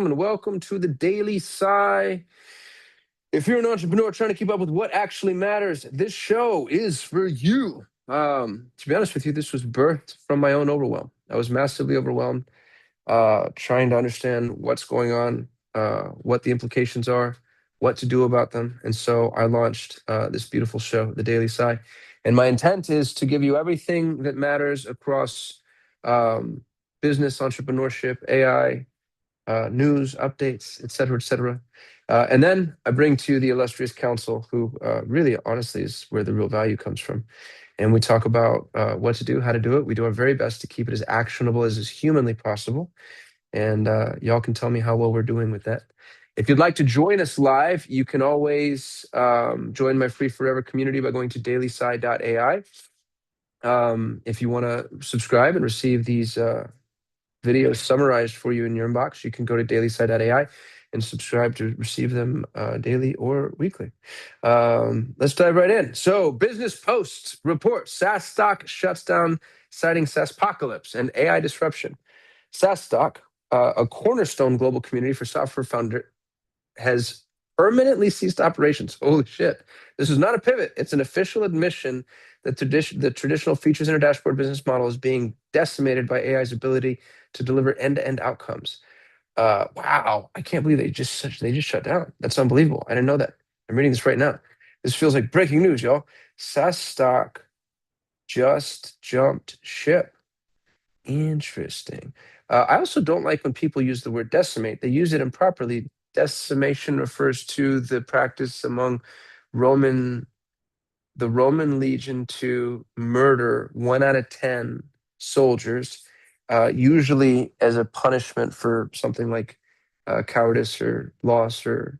and welcome to the Daily Sigh. If you're an entrepreneur trying to keep up with what actually matters, this show is for you. To be honest with you, this was birthed from my own overwhelm. I was massively overwhelmed, trying to understand what's going on, what the implications are, what to do about them. And so I launched this beautiful show, The Daily Sigh. And my intent is to give you everything that matters across um, business, entrepreneurship, AI, news, updates, et cetera, et cetera. And then I bring to you the illustrious council, who really, honestly, is where the real value comes from. And we talk about what to do, how to do it. We do our very best to keep it as actionable as is humanly possible. And y'all can tell me how well we're doing with that. If you'd like to join us live, you can always join my free forever community by going to dailysigh.ai. If you want to subscribe and receive these videos summarized for you in your inbox, you can go to dailysigh.ai and subscribe to receive them daily or weekly. Let's dive right in. So, Business Post reports SaaS stock shuts down, citing SaaSpocalypse and AI disruption. SaaS stock, a cornerstone global community for software founder, has permanently ceased operations. Holy shit. This is not a pivot. It's an official admission that the traditional features in a dashboard business model is being decimated by AI's ability to deliver end-to-end outcomes. Wow, I can't believe they just shut down. That's unbelievable. I didn't know that. I'm reading this right now. This feels like breaking news, y'all. SaaS stock just jumped ship. Interesting. I also don't like when people use the word decimate. They use it improperly. Decimation refers to the practice among Roman the Roman legion to murder 1 out of 10 soldiers, usually as a punishment for something like cowardice or loss, or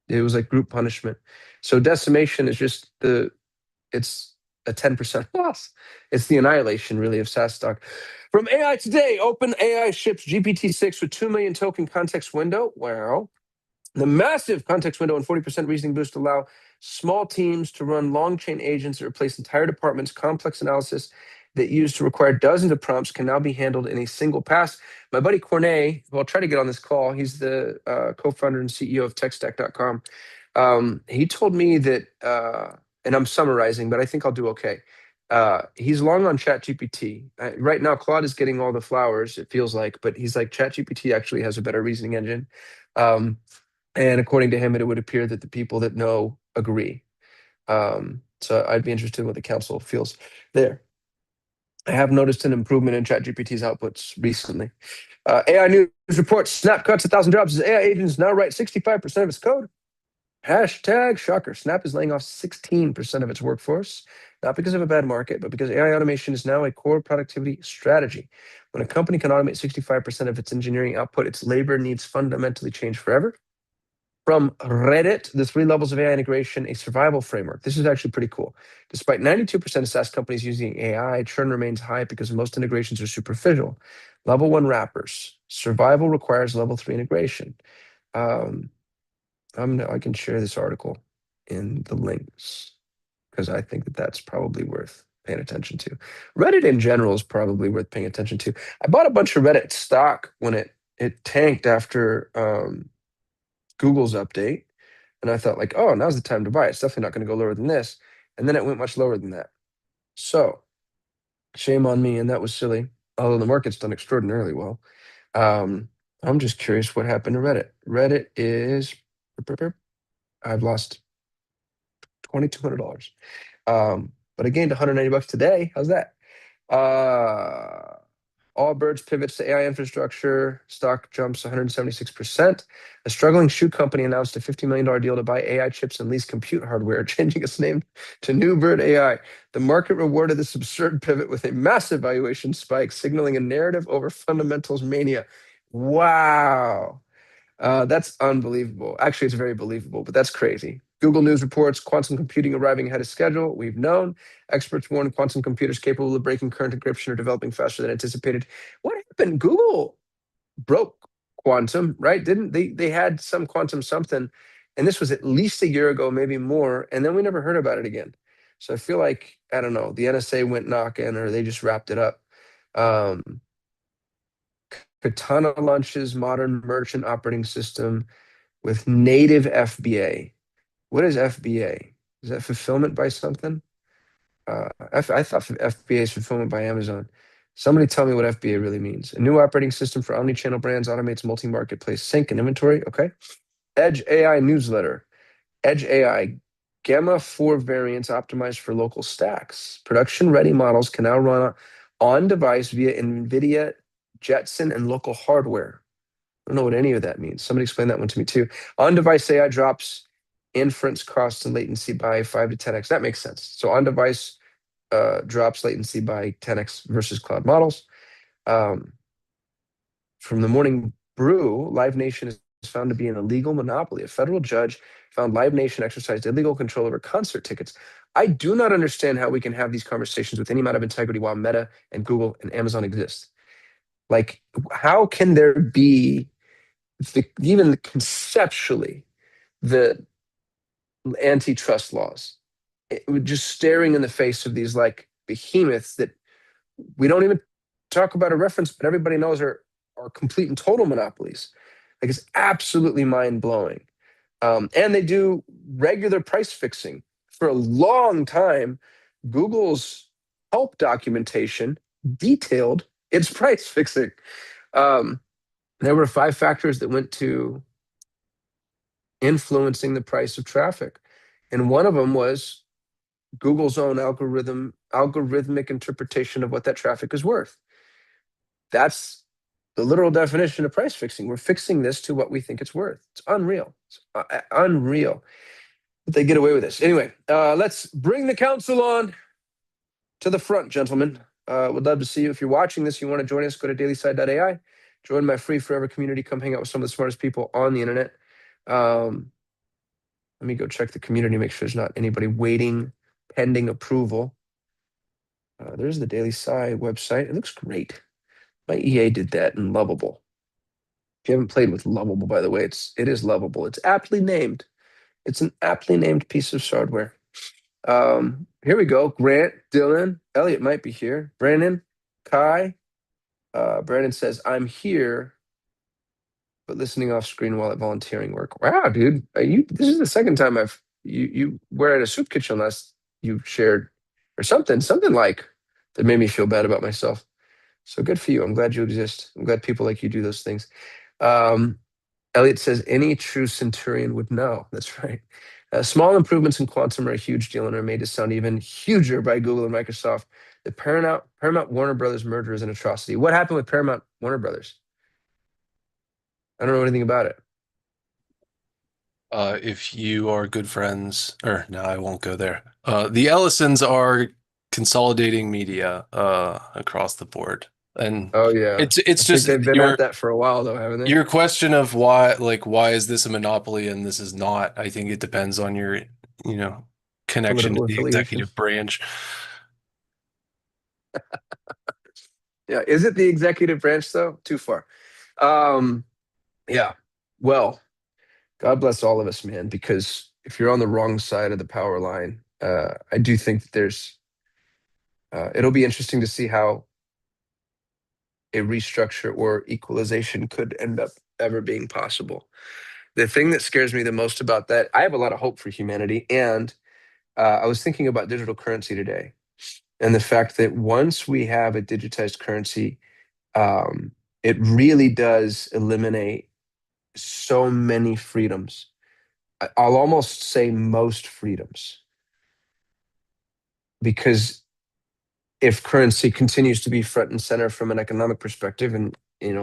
it was like group punishment. So decimation is just it's a 10% loss. It's the annihilation, really, of SaaS stock. From AI Today, OpenAI ships GPT-6 with 2 million token context window. Wow. The massive context window and 40% reasoning boost allow small teams to run long chain agents that replace entire departments. Complex analysis that used to require dozens of prompts can now be handled in a single pass. My buddy Cornet, who I'll try to get on this call, he's the co-founder and CEO of techstack.com. He told me that, and I'm summarizing, but I think I'll do okay. He's long on ChatGPT. Right now, Claude is getting all the flowers, it feels like, but he's like, ChatGPT actually has a better reasoning engine. And according to him, it would appear that the people that know agree. So I'd be interested in what the council feels there. I have noticed an improvement in ChatGPT's outputs recently. AI News reports Snap cuts 1,000 jobs as AI agents now write 65% of its code. Hashtag shocker. Snap is laying off 16% of its workforce, not because of a bad market, but because AI automation is now a core productivity strategy. When a company can automate 65% of its engineering output, its labor needs fundamentally change forever. From Reddit, the 3 levels of AI integration, a survival framework. This is actually pretty cool. Despite 92% of SaaS companies using AI, churn remains high because most integrations are superficial. Level 1 wrappers. Survival requires level 3 integration. I can share this article in the links because I think that that's probably worth paying attention to. Reddit in general is probably worth paying attention to. I bought a bunch of Reddit stock when it tanked after Google's update. And I thought, like, oh, now's the time to buy it. It's definitely not going to go lower than this. And then it went much lower than that. So shame on me. And that was silly. Although the market's done extraordinarily well. I'm just curious what happened to Reddit. Reddit is, I've lost $2,200. But I gained $190 today. How's that? Allbirds pivots to AI infrastructure. Stock jumps 176%. A struggling shoe company announced a $50 million deal to buy AI chips and lease compute hardware, changing its name to New Bird AI. The market rewarded this absurd pivot with a massive valuation spike, signaling a narrative over fundamentals mania. Wow. That's unbelievable. Actually, it's very believable, but that's crazy. Google News reports quantum computing arriving ahead of schedule. We've known. Experts warn quantum computers capable of breaking current encryption are developing faster than anticipated. What happened? Google broke quantum, right? Didn't they? They had some quantum something, and this was at least a year ago, maybe more, and then we never heard about it again. So I feel like, I don't know, the NSA went knocking, or they just wrapped it up. Katana launches modern merchant operating system with native FBA. What is FBA? Is that fulfillment by something? I thought FBA is fulfillment by Amazon. Somebody tell me what FBA really means. A new operating system for omnichannel brands automates multi-marketplace sync and inventory. Okay. Edge AI newsletter. Edge AI Gamma 4 variants optimized for local stacks. Production-ready models can now run on device via NVIDIA, Jetson, and local hardware. I don't know what any of that means. Somebody explain that one to me too. On-device AI drops inference cost and latency by 5 to 10x. That makes sense. So on-device drops latency by 10x versus cloud models. From the Morning Brew, Live Nation is found to be an illegal monopoly. A federal judge found Live Nation exercised illegal control over concert tickets. I do not understand how we can have these conversations with any amount of integrity while Meta and Google and Amazon exist. Like, how can there be even conceptually the antitrust laws? Just staring in the face of these like behemoths that we don't even talk about a reference, but everybody knows are complete and total monopolies. Like, it's absolutely mind blowing. And they do regular price fixing. For a long time, Google's help documentation detailed its price fixing. There were 5 factors that went to influencing the price of traffic. And one of them was Google's own algorithmic interpretation of what that traffic is worth. That's the literal definition of price fixing. We're fixing this to what we think it's worth. It's unreal. It's unreal that they get away with this. Anyway, let's bring the council on to the front, gentlemen. Would love to see you. If you're watching this, you want to join us, go to dailysigh.ai. Join my free forever community. Come hang out with some of the smartest people on the internet. Let me go check the community, make sure there's not anybody waiting, pending approval. There's the Daily Sigh website. It looks great. My EA did that in Lovable. If you haven't played with Lovable, by the way, it is lovable. It's aptly named. It's an aptly named piece of hardware. Here we go. Grant, Dylan, Elliot might be here. Brandon, Kai. Brandon says, I'm here, but listening off screen while at volunteering work. Wow, dude. This is the second time you were at a soup kitchen last you shared or something like that made me feel bad about myself. So good for you. I'm glad you exist. I'm glad people like you do those things. Elliot says, any true centurion would know. That's right. Small improvements in quantum are a huge deal and are made to sound even huger by Google and Microsoft. The Paramount Warner Brothers merger is an atrocity. What happened with Paramount Warner Brothers? I don't know anything about it. If you are good friends, or no, I won't go there. The Ellisons are consolidating media across the board. And Oh yeah. it's I think just they've been at that for a while though, haven't they? your question of why is this a monopoly and this is not? I think it depends on your, connection to Political the affiliation. executive branch. Yeah. Is it the executive branch though? Too far. Yeah. Well, God bless all of us, man, because if you're on the wrong side of the power line, I do think that it'll be interesting to see how a restructure or equalization could end up ever being possible. The thing that scares me the most about that, I have a lot of hope for humanity. And I was thinking about digital currency today and the fact that once we have a digitized currency, it really does eliminate so many freedoms. I'll almost say most freedoms. Because if currency continues to be front and center from an economic perspective, and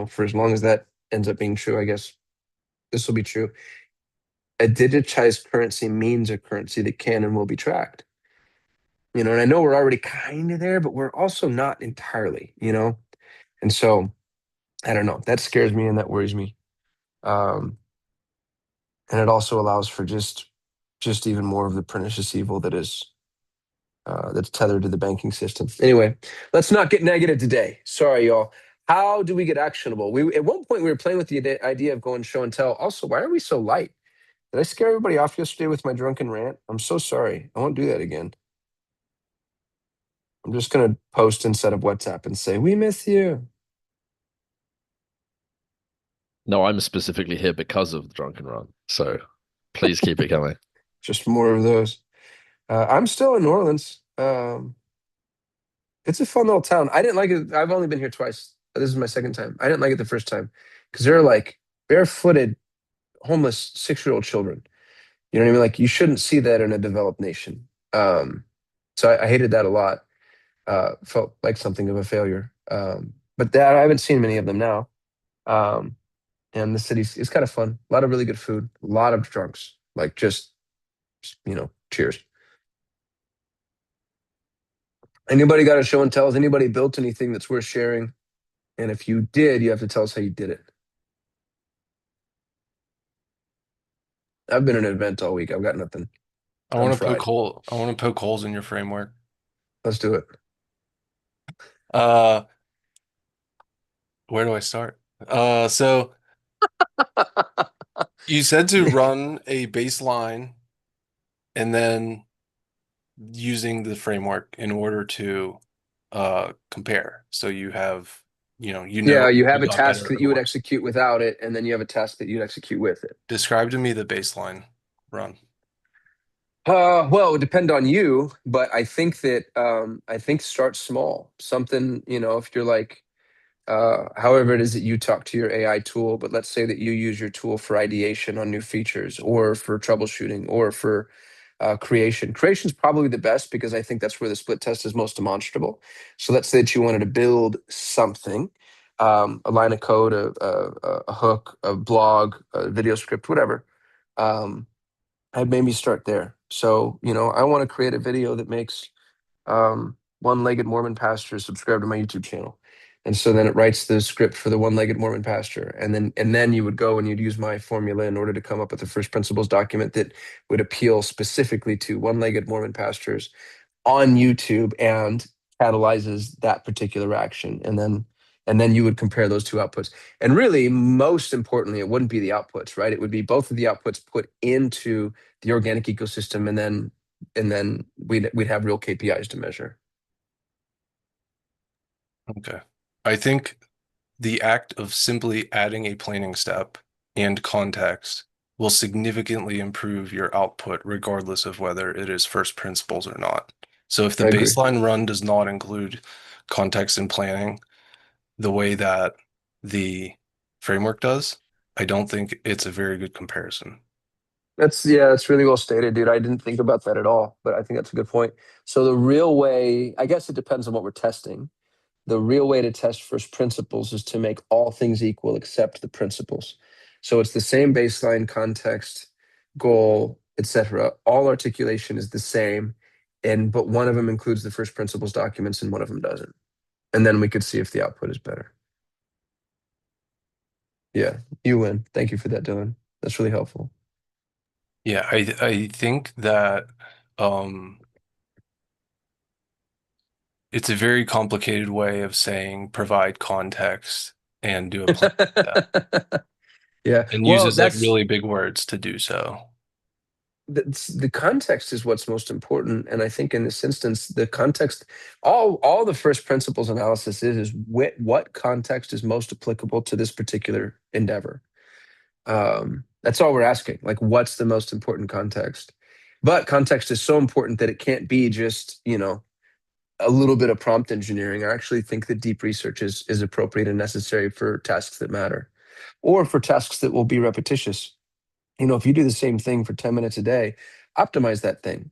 for as long as that ends up being true, I guess this will be true. A digitized currency means a currency that can and will be tracked. And I know we're already kind of there, but we're also not entirely, And so I don't know. That scares me and that worries me. And it also allows for just even more of the pernicious evil that's tethered to the banking system. Anyway, let's not get negative today. Sorry, y'all. How do we get actionable? At one point we were playing with the idea of going show and tell. Also, why are we so light? Did I scare everybody off yesterday with my drunken rant? I'm so sorry. I won't do that again. I'm just gonna post instead of WhatsApp and say, we miss you. No, I'm specifically here because of the drunken run. So please keep it coming. Just more of those. I'm still in New Orleans. It's a fun little town. I didn't like it. I've only been here twice. This is my second time. I didn't like it the first time because there are like barefooted, homeless 6-year-old children. You know what I mean? Like you shouldn't see that in a developed nation. So I hated that a lot. Felt like something of a failure. But that I haven't seen many of them now. Um, and the city's is kind of fun. A lot of really good food. A lot of drunks. Like just cheers. Anybody got a show and tell? Has anybody built anything that's worth sharing? And if you did, you have to tell us how you did it. I've been in an event all week. I've got nothing. I'm fried. I want to poke holes in your framework. Let's do it. Uh, where do I start? So you said to run a baseline and then using the framework in order to compare. So you have, Yeah, you if have you a got task better that or you would worse. execute without it, and then you have a task that you'd execute with it. Describe to me the baseline run. Well, it would depend on you, but I think start small. Something, if you're like however it is that you talk to your AI tool, but let's say that you use your tool for ideation on new features or for troubleshooting or for creation. Creation is probably the best because I think that's where the split test is most demonstrable. So let's say that you wanted to build something, a line of code, a hook, a blog, a video script, whatever. I'd maybe start there. So, I want to create a video that makes one-legged Mormon pastor subscribe to my YouTube channel. And so then it writes the script for the one-legged Mormon pastor. And then you would go and you'd use my formula in order to come up with the first principles document that would appeal specifically to one-legged Mormon pastors on YouTube and catalyzes that particular action. And then you would compare those two outputs. And really, most importantly, it wouldn't be the outputs, right? It would be both of the outputs put into the organic ecosystem, and then we'd have real KPIs to measure. Okay. I think the act of simply adding a planning step and context will significantly improve your output regardless of whether it is first principles or not. So if the I agree. baseline run does not include context and planning the way that the framework does, I don't think it's a very good comparison. That's really well stated, dude. I didn't think about that at all, but I think that's a good point. So the real way, I guess it depends on what we're testing. The real way to test first principles is to make all things equal except the principles. So it's the same baseline, context, goal, etc. All articulation is the same, but one of them includes the first principles documents and one of them doesn't. And then we could see if the output is better. Yeah, you win. Thank you for that, Dylan. That's really helpful. Yeah, I think that um it's a very complicated way of saying provide context and do a plan step Yeah. and Well, uses like that's really big words to do so. the context is what's most important, and I think in this instance the context, all the first principles analysis is what context is most applicable to this particular endeavor. That's all we're asking, like what's the most important context. But context is so important that it can't be just a little bit of prompt engineering. I actually think that deep research is appropriate and necessary for tasks that matter, or for tasks that will be repetitious. If you do the same thing for 10 minutes a day, optimize that thing.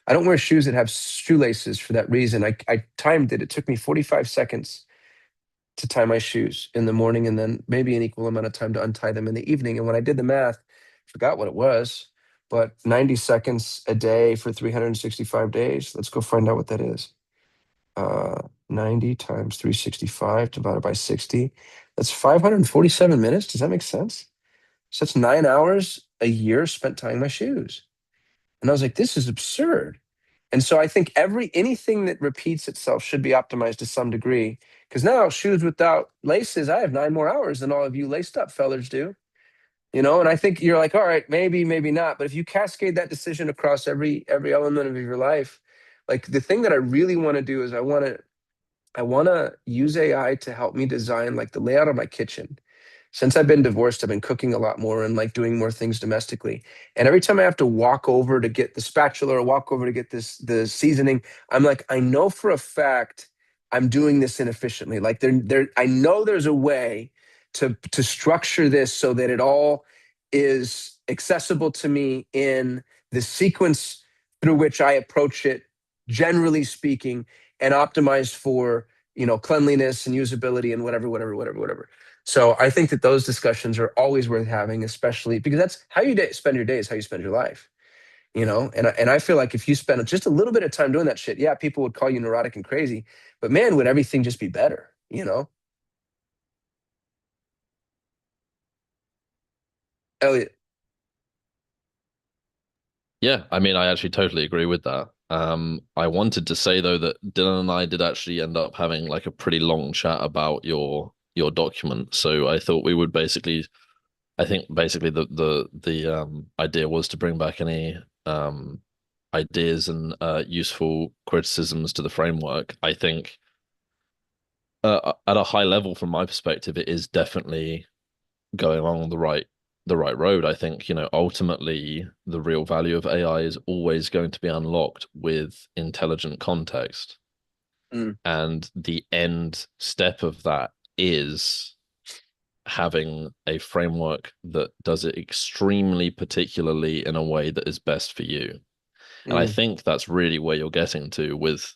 I don't wear shoes that have shoelaces for that reason. I timed it. It took me 45 seconds to tie my shoes in the morning and then maybe an equal amount of time to untie them in the evening. And when I did the math, I forgot what it was, but 90 seconds a day for 365 days. Let's go find out what that is. 90 times 365 divided by 60. That's 547 minutes. Does that make sense? So that's 9 hours a year spent tying my shoes. And I was like, this is absurd. And so I think anything that repeats itself should be optimized to some degree. Because now shoes without laces, I have 9 more hours than all of you laced up fellers do. And I think you're like, all right, maybe, maybe not. But if you cascade that decision across every element of your life, like the thing that I really want to do is I want to use AI to help me design like the layout of my kitchen. since I've been divorced, I've been cooking a lot more and like doing more things domestically. And every time I have to walk over to get the spatula or walk over to get the seasoning, I'm like, I know for a fact I'm doing this inefficiently. Like I know there's a way to structure this so that it all is accessible to me in the sequence through which I approach it, generally speaking, and optimized for, cleanliness and usability and whatever. So I think that those discussions are always worth having, especially because that's how you spend your days, how you spend your life, and I feel like if you spend just a little bit of time doing that shit, yeah, people would call you neurotic and crazy, but man, would everything just be better. Elliot. Yeah, I mean, I actually totally agree with that. I wanted to say though that Dylan and I did actually end up having like a pretty long chat about your document. So I thought we would basically, I think basically the idea was to bring back any ideas and useful criticisms to the framework. I think at a high level, from my perspective, it is definitely going along the right road. I think, ultimately the real value of AI is always going to be unlocked with intelligent context. Mm, And the end step of that is having a framework that does it extremely particularly in a way that is best for you. And I mm. think that's really where you're getting to with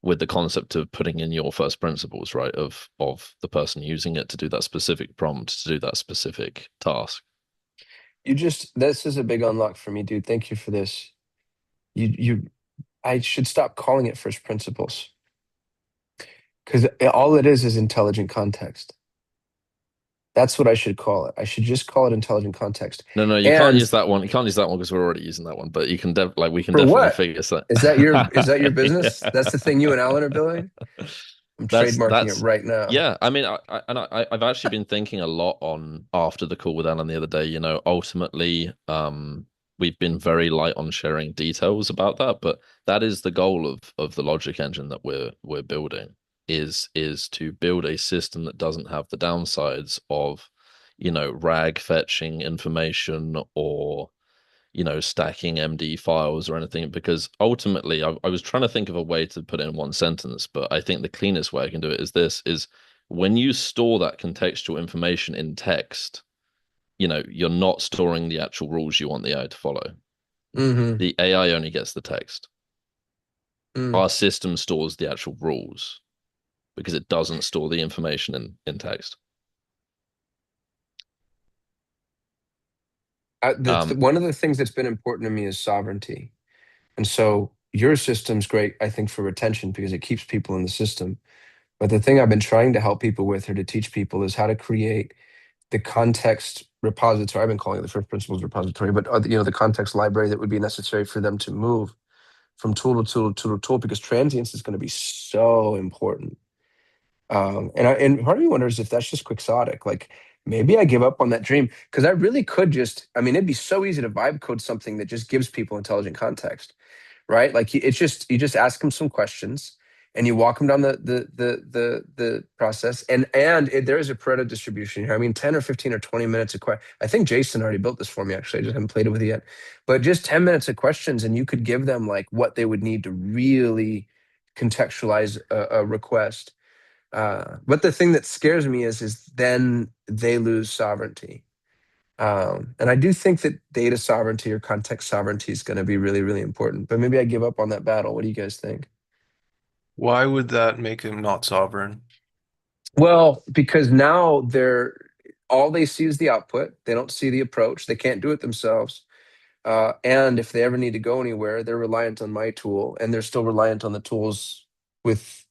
the concept of putting in your first principles, right? Of the person using it to do that specific prompt, to do that specific task. This is a big unlock for me, dude. Thank you for this. I should stop calling it first principles because all it is intelligent context. That's what I should call it. I should just call it intelligent context. No, you can't And use that one. You can't use that one because we're already using that one. But you can we can for definitely what? figure that. Is that your business? Yeah. That's the thing you and Alan are building? I'm trademarking it That's right now. yeah. I mean, I've actually been thinking a lot on after the call with Alan the other day. Ultimately, we've been very light on sharing details about that, but that is the goal of the logic engine that we're building is to build a system that doesn't have the downsides of, RAG fetching information or stacking MD files or anything, because ultimately I was trying to think of a way to put it in one sentence, but I think the cleanest way I can do it is when you store that contextual information in text, you're not storing the actual rules you want the AI to follow. Mm-hmm. The AI only gets the text. Mm. Our system stores the actual rules because it doesn't store the information in text. Um, One of the things that's been important to me is sovereignty. And so your system's great, I think, for retention because it keeps people in the system. But the thing I've been trying to help people with or to teach people is how to create the context repository. I've been calling it the first principles repository, but the context library that would be necessary for them to move from tool to tool to tool to tool because transience is going to be so important. And part of me wonders if that's just quixotic. Like maybe I give up on that dream because I really could just. I mean, it'd be so easy to vibe code something that just gives people intelligent context, right? Like it's just you just ask them some questions and you walk them down the process. And there is a Pareto distribution here. I mean, 10 or 15 or 20 minutes of question. I think Jason already built this for me. Actually, I just haven't played it with it yet. But just 10 minutes of questions, and you could give them like what they would need to really contextualize a request. But the thing that scares me is then they lose sovereignty. And I do think that data sovereignty or context sovereignty is going to be really, really important. But maybe I give up on that battle. What do you guys think? Why would that make him not sovereign? Well, because now they're all they see is the output. They don't see the approach. They can't do it themselves. And if they ever need to go anywhere, they're reliant on my tool, and they're still reliant on the tools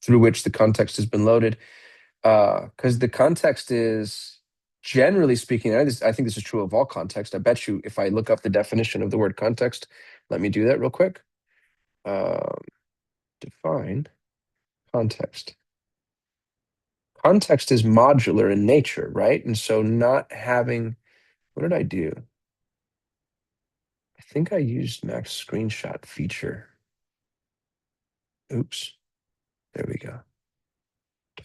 through which the context has been loaded. Because the context is generally speaking, I think this is true of all context. I bet you if I look up the definition of the word context, let me do that real quick. Um, define context. Context is modular in nature, right? And so not having, what did I do? I think I used Max screenshot feature. Oops. There we go.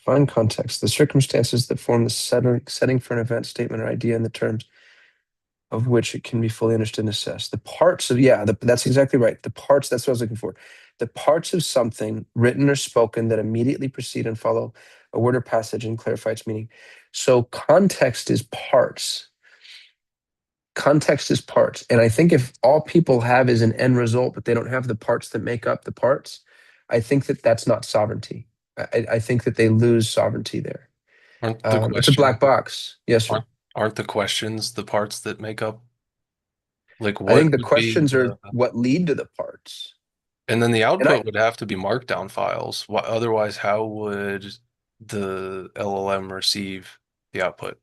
Define context. The circumstances that form the setting for an event, statement, or idea, and the terms of which it can be fully understood and assessed. The parts of, yeah, that's exactly right. The parts, that's what I was looking for. The parts of something written or spoken that immediately precede and follow a word or passage and clarify its meaning. So context is parts. Context is parts. And I think if all people have is an end result, but they don't have the parts that make up the parts, I think that that's not sovereignty. I think that they lose sovereignty there. Aren't the It's a black questions box. Yes, sir. aren't the questions the parts that make up? Like I think what the would be questions are what lead to the parts. and then the And output would have to be markdown files. Otherwise, how would the LLM receive the output?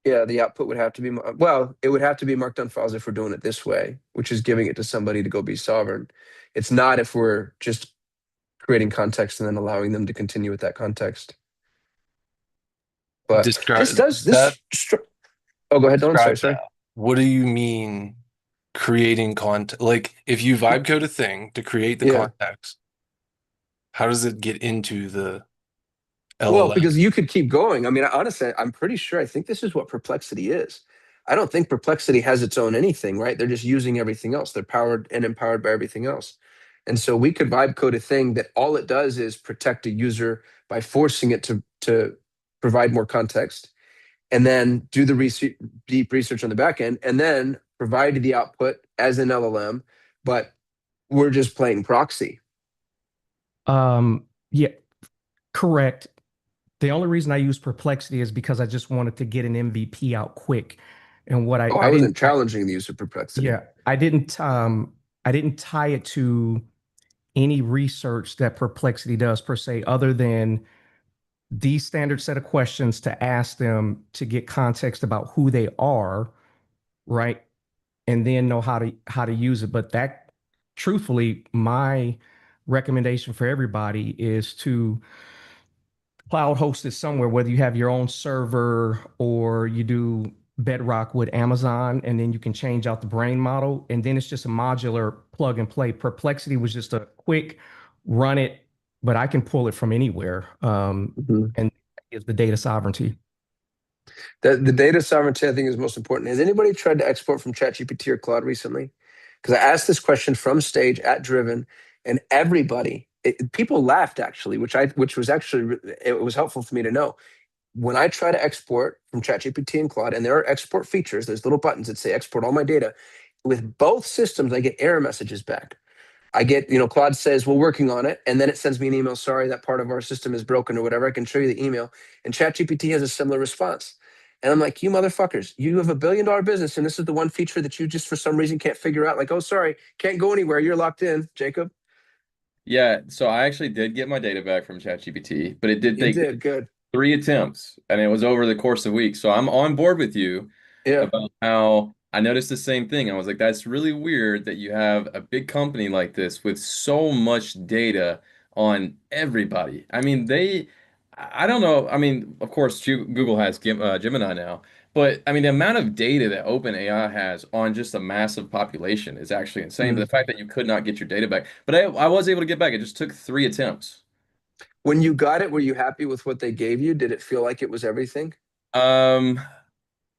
yeah, the output would have to be, well, it would have to be marked on files if we're doing it this way, which is giving it to somebody to go be sovereign. It's not if we're just creating context and then allowing them to continue with that context. But Describe this, oh, go ahead, Dylan. describe Sorry. that. What do you mean creating content? Like if you vibe code a thing to create the Yeah. context, how does it get into the Well, LLM? because you could keep going. I mean, honestly, I'm pretty sure. I think this is what Perplexity is. I don't think Perplexity has its own anything, right? They're just using everything else. They're powered and empowered by everything else. And so we could vibe code a thing that all it does is protect a user by forcing it to provide more context, and then do the deep research on the back end, and then provide the output as an LLM. But we're just playing proxy. Yeah, correct. The only reason I use Perplexity is because I just wanted to get an MVP out quick. And what Oh, I wasn't challenging the use of Perplexity. Yeah, I didn't tie it to any research that Perplexity does per se, other than the standard set of questions to ask them to get context about who they are, right? And then know how to use it. But that, truthfully, my recommendation for everybody is to cloud host it somewhere, whether you have your own server or you do Bedrock with Amazon, and then you can change out the brain model. And then it's just a modular plug and play. Perplexity was just a quick run it, but I can pull it from anywhere. And gives the data sovereignty. The data sovereignty, I think, is most important. Has anybody tried to export from ChatGPT or Claude recently? Because I asked this question from stage at Driven, and everybody, people laughed actually, which was actually, it was helpful for me to know. When I try to export from ChatGPT and Claude, and there are export features, there's little buttons that say export all my data. With both systems, I get error messages back. I get, Claude says, we're working on it. And then it sends me an email, sorry, that part of our system is broken or whatever. I can show you the email. And ChatGPT has a similar response. And I'm like, you motherfuckers, you have $1 billion business. And this is the one feature that you just for some reason can't figure out. Like, oh, sorry, can't go anywhere. You're locked in, Jacob. Yeah, so I actually did get my data back from ChatGPT, but it did You take did good. 3 attempts, and it was over the course of weeks. So I'm on board with you Yeah. about how I noticed the same thing. I was like, that's really weird that you have a big company like this with so much data on everybody. I mean, I don't know. I mean, of course, Google has Gemini now, but I mean, the amount of data that OpenAI has on just a massive population is actually insane. But the fact that you could not get your data back, but I was able to get back. It just took 3 attempts. When you got it, were you happy with what they gave you? Did it feel like it was everything? Um,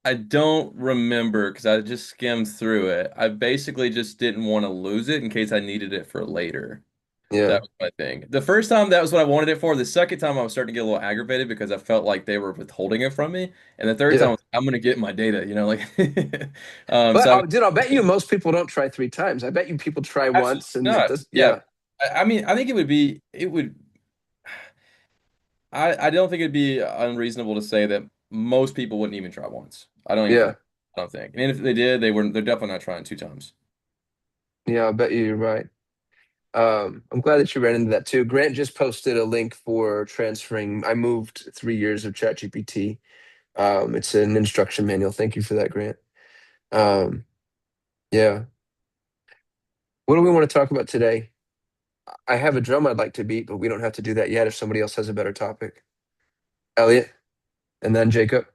I don't remember because I just skimmed through it. I basically just didn't want to lose it in case I needed it for later. Yeah. That was my thing. The first time, that was what I wanted it for. The second time, I was starting to get a little aggravated because I felt like they were withholding it from me. And the third time, Yeah. I'm going to get my data, like. But So dude, I'll bet you most people don't try 3 times. I bet you people try absolutely once and it not. does. Yeah. Yeah. I mean, I think it would. I don't think it'd be unreasonable to say that most people wouldn't even try once. I don't even Yeah. think. I don't think. And if they did, they're definitely not trying 2 times. Yeah. I bet you're right. I'm glad that you ran into that too. Grant just posted a link for transferring. I moved 3 years of ChatGPT. It's an instruction manual. Thank you for that, Grant. Um, yeah. What do we want to talk about today? I have a drum I'd like to beat, but we don't have to do that yet if somebody else has a better topic. Elliot, and then Jacob.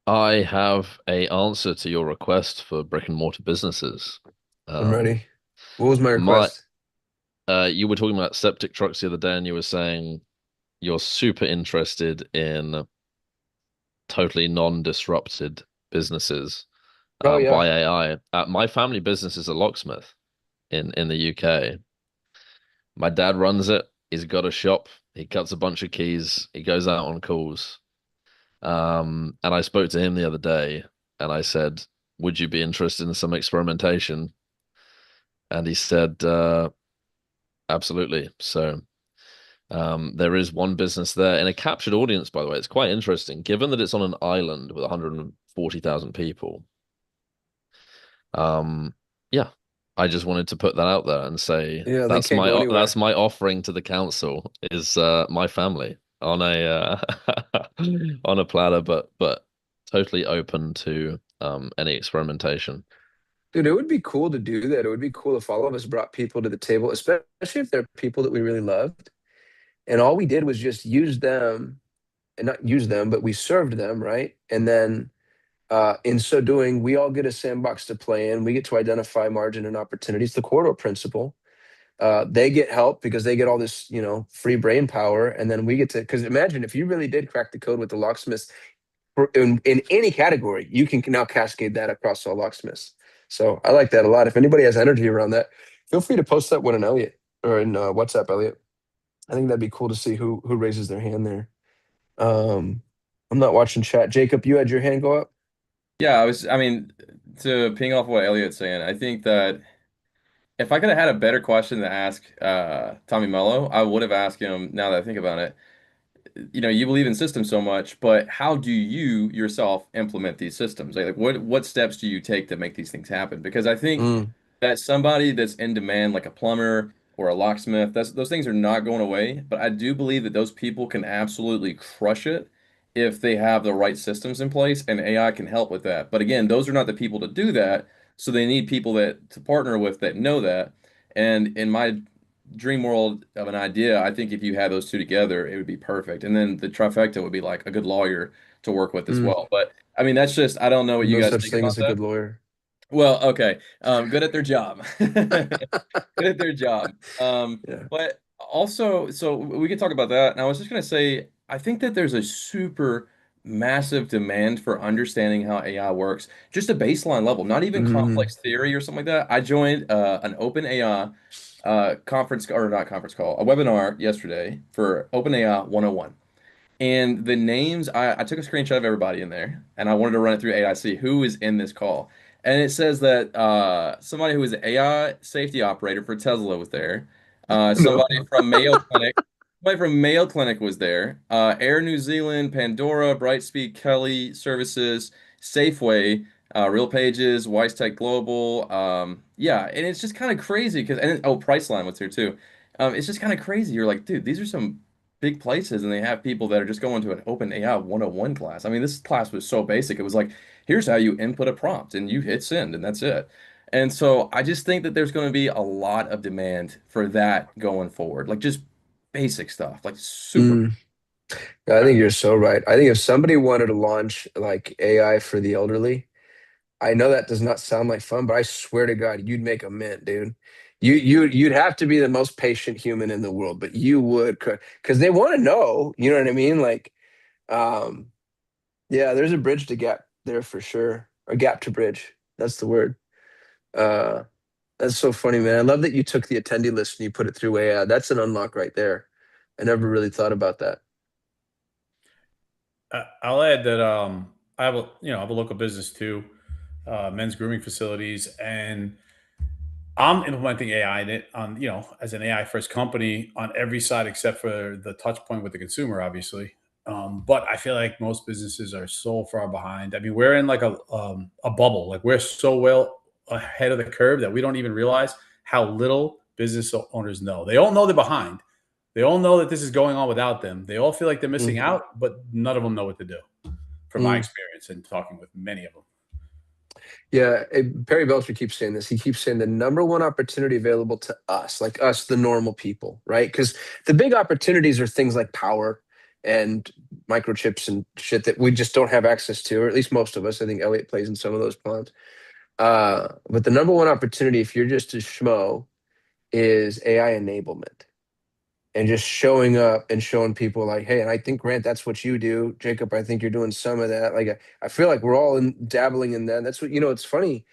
I have a answer to your request for brick and mortar businesses. I'm ready. What was my My request? You were talking about septic trucks the other day, and you were saying you're super interested in totally non-disrupted businesses Oh yeah. by AI. My family business is a locksmith in the UK. My dad runs it. He's got a shop. He cuts a bunch of keys. He goes out on calls. And I spoke to him the other day and I said, would you be interested in some experimentation? And he said, absolutely. So there is one business there in a captured audience, by the way. It's quite interesting, given that it's on an island with 140,000 people. Yeah, I just wanted to put that out there and say Yeah, they can't go that's anywhere. my offering to the council is my family on a on a platter, but totally open to any experimentation. Dude, it would be cool to do that. It would be cool if all of us brought people to the table, especially if they're people that we really loved. And all we did was just use them and not use them, but we served them, right? And then in so doing, we all get a sandbox to play in. We get to identify margin and opportunities, the corridor principle. They get help because they get all this, free brain power. And then we get to, because imagine if you really did crack the code with the locksmiths in any category, you can now cascade that across all locksmiths. So I like that a lot. If anybody has energy around that, feel free to post that one in Elliot or in WhatsApp, Elliot. I think that'd be cool to see who raises their hand there. Um, I'm not watching chat. Jacob, you had your hand go up. Yeah, I mean, to ping off what Elliot's saying, I think that if I could have had a better question to ask Tommy Mello, I would have asked him, now that I think about it, you believe in systems so much, but how do you yourself implement these systems? Like what steps do you take to make these things happen? Because I think Mm, that somebody that's in demand, like a plumber or a locksmith, those things are not going away. But I do believe that those people can absolutely crush it if they have the right systems in place, and AI can help with that. But again, those are not the people to do that, so they need people that to partner with that know that. And in my dream world of an idea, I think if you had those two together, it would be perfect. And then the trifecta would be like a good lawyer to work with as mm. well. But I mean, that's just, I don't know what you No guys such think thing about as a that. good lawyer. Well, okay. Good at their job. Good at their job. Yeah. But also, so we could talk about that. And I was just gonna say, I think that there's a super massive demand for understanding how AI works, just a baseline level, not even Mm, complex theory or something like that. I joined an open AI conference or not conference call, a webinar yesterday for OpenAI 101. And the names, I took a screenshot of everybody in there and I wanted to run it through AI, see who is in this call. And it says that somebody who is an AI safety operator for Tesla was there. no. Somebody from Mayo Clinic was there. Air New Zealand, Pandora, Brightspeed, Kelly Services, Safeway, Real Pages, Wise Tech Global. Yeah, and it's just kind of crazy because, and oh, Priceline was here too. It's just kind of crazy. You're like, dude, these are some big places and they have people that are just going to an open AI 101 class. I mean, this class was so basic. It was like, here's how you input a prompt and you hit send and that's it. And so I just think that there's going to be a lot of demand for that going forward. Like just basic stuff, like super. Mm. I think you're so right. I think if somebody wanted to launch like AI for the elderly, I know that does not sound like fun, but I swear to God, you'd make a mint, dude. You'd have to be the most patient human in the world, but you would, because they want to know. You know what I mean? Like, um, yeah, there's a bridge to gap there for sure, or gap to bridge. That's the word. Uh, that's so funny, man. I love that you took the attendee list and you put it through AI. That's an unlock right there. I never really thought about that. I'll add that I have I have a local business too, men's grooming facilities, and I'm implementing AI in it on as an AI first company on every side except for the touch point with the consumer, obviously. But I feel like most businesses are so far behind. I mean, we're in like a bubble. Like we're so well ahead of the curve that we don't even realize how little business owners know. They all know they're behind. They all know that this is going on without them. They all feel like they're missing Mm, out, but none of them know what to do, from my mm. experience and talking with many of them. Yeah, Perry Belcher keeps saying this. He keeps saying the number one opportunity available to us, like us, the normal people, right? Because the big opportunities are things like power and microchips and shit that we just don't have access to, or at least most of us. I think Elliot plays in some of those ponds. But the number one opportunity, if you're just a schmo, is AI enablement. and just showing up and showing people like, hey, and I think Grant, that's what you do. Jacob, I think you're doing some of that. Like I feel like we're all dabbling in that. That's what, it's funny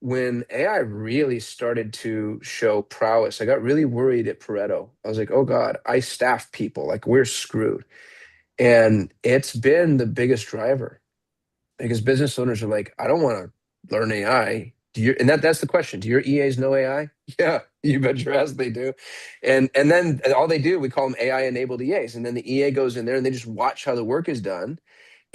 when AI really started to show prowess. I got really worried at Pareto. I was like, oh God, I staff people, like we're screwed. And it's been the biggest driver because business owners are like, I don't want to learn AI. And that's the question. Do your EAs know AI? Yeah, you bet your ass they do. And then all they do, we call them AI enabled EAs. And then the EA goes in there and they just watch how the work is done.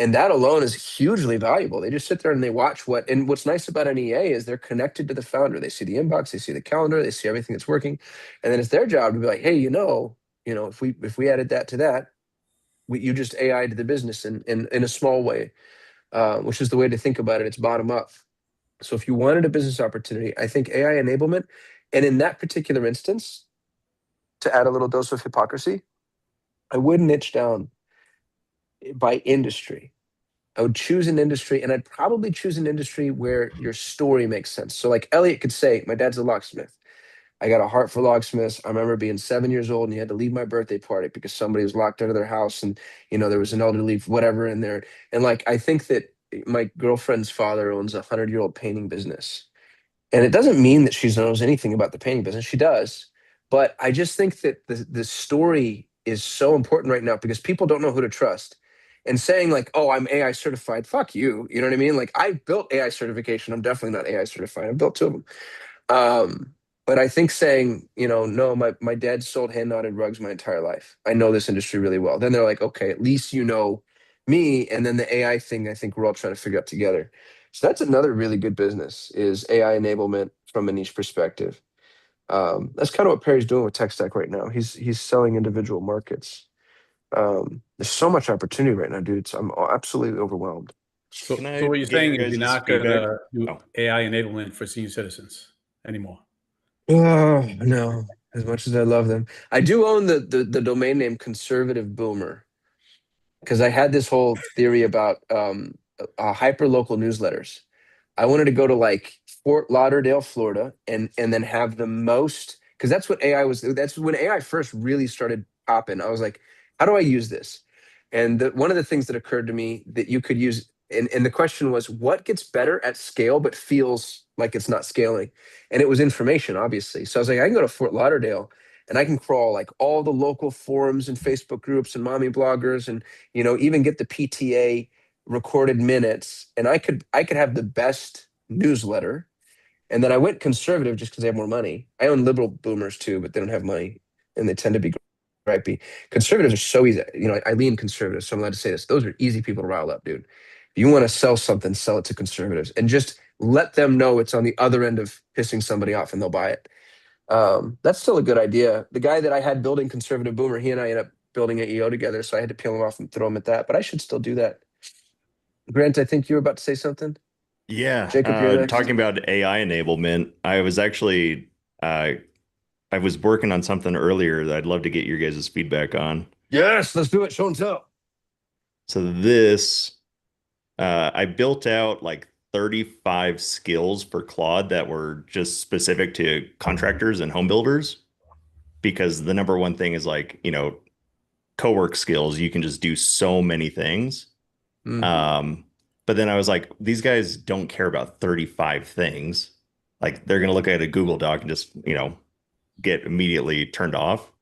And that alone is hugely valuable. They just sit there and they watch and what's nice about an EA is they're connected to the founder. They see the inbox, they see the calendar, they see everything that's working. And then it's their job to be like, hey, if we added that to that, you just AI to the business in a small way, which is the way to think about it. It's bottom up. So if you wanted a business opportunity, I think AI enablement, and in that particular instance, to add a little dose of hypocrisy, I would niche down by industry. I would choose an industry, and I'd probably choose an industry where your story makes sense. So like Elliot could say, my dad's a locksmith. I got a heart for locksmiths. I remember being 7 years old and you had to leave my birthday party because somebody was locked out of their house and there was an elderly whatever in there. And like I think that my girlfriend's father owns a 100-year-old painting business. And it doesn't mean that she knows anything about the painting business. She does. But I just think that the story is so important right now because people don't know who to trust. And saying like, oh, I'm AI certified, fuck you. You know what I mean? Like I built AI certification. I'm definitely not AI certified. I built two of them. But I think saying, no, my dad sold hand knotted rugs my entire life. I know this industry really well. Then they're like, okay, at least you know me. And then the AI thing, I think we're all trying to figure out together. So that's another really good business is AI enablement from a niche perspective. That's kind of what Perry's doing with Tech Stack right now. He's selling individual markets. There's so much opportunity right now, dude. I'm absolutely overwhelmed. So, Can I so what you're get saying your is you're guys' not going feedback? to do Oh. AI enablement for senior citizens anymore. Oh no, as much as I love them. I do own the domain name conservative boomer because I had this whole theory about hyper local newsletters. I wanted to go to like Fort Lauderdale, Florida, and then have the most because that's what AI was. That's when AI first really started popping. I was like, how do I use this? And one of the things that occurred to me that you could use, and the question was, what gets better at scale but feels like it's not scaling? And it was information, obviously. So I was like, I can go to Fort Lauderdale and I can crawl like all the local forums and Facebook groups and mommy bloggers and even get the PTA recorded minutes, and I could have the best newsletter. And then I went conservative just because they have more money. I own liberal boomers too, but they don't have money and they tend to be gripey. Conservatives are so easy. I lean conservative, so I'm allowed to say this. Those are easy people to rile up, dude. If you want to sell something, sell it to conservatives and just let them know it's on the other end of pissing somebody off and they'll buy it. That's still a good idea. The guy that I had building conservative boomer, he and I ended up building an EO together, so I had to peel him off and throw him at that. But I should still do that. Grant, I think you were about to say something. Yeah, Jacob, you're next. talking about AI enablement, I was working on something earlier that I'd love to get your guys' feedback on. Yes, let's do it. Show and tell. So this, I built out like 35 skills for Claude that were just specific to contractors and home builders, because the number one thing is like, co-work skills. You can just do so many things. But then I was like, these guys don't care about 35 things. Like they're going to look at a Google Doc and just, get immediately turned off.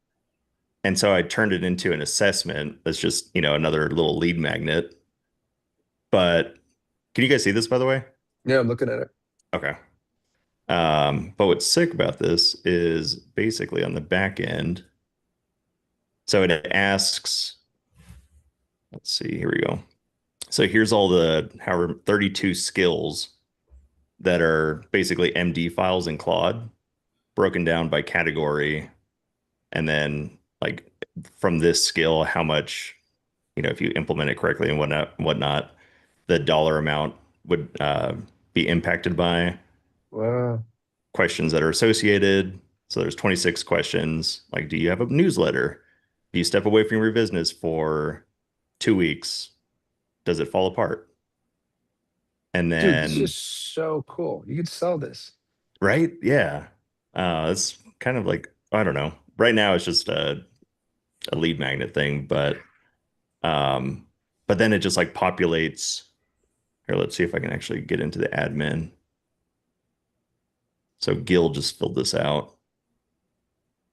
And so I turned it into an assessment that's just, another little lead magnet. But can you guys see this, by the way? Yeah, I'm looking at it. Okay. But what's sick about this is basically on the back end. So it asks, let's see, here we go. So here's all the 32 skills that are basically MD files in Claude, broken down by category. And then like from this skill, how much, if you implement it correctly and whatnot, the dollar amount would be impacted by. Wow. Questions that are associated. So there's 26 questions. Like, do you have a newsletter? Do you step away from your business for 2 weeks? Does it fall apart? And Dude, this then, is so cool. You could sell this. right? Yeah. It's kind of like, I don't know. Right now, it's just a lead magnet thing, but then it just like populates. Here, let's see if I can actually get into the admin. So Gil just filled this out.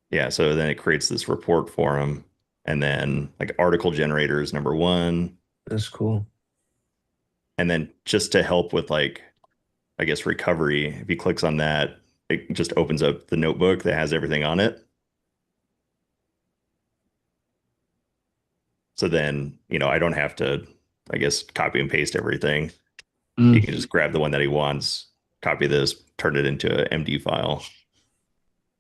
Yeah, so then it creates this report for him. And then like article generator is number one. That's cool. And then just to help with like, I guess, recovery, if he clicks on that, it just opens up the notebook that has everything on it. So then, I don't have to, I guess, copy and paste everything. He can just grab the one that he wants, copy this, turn it into an MD file.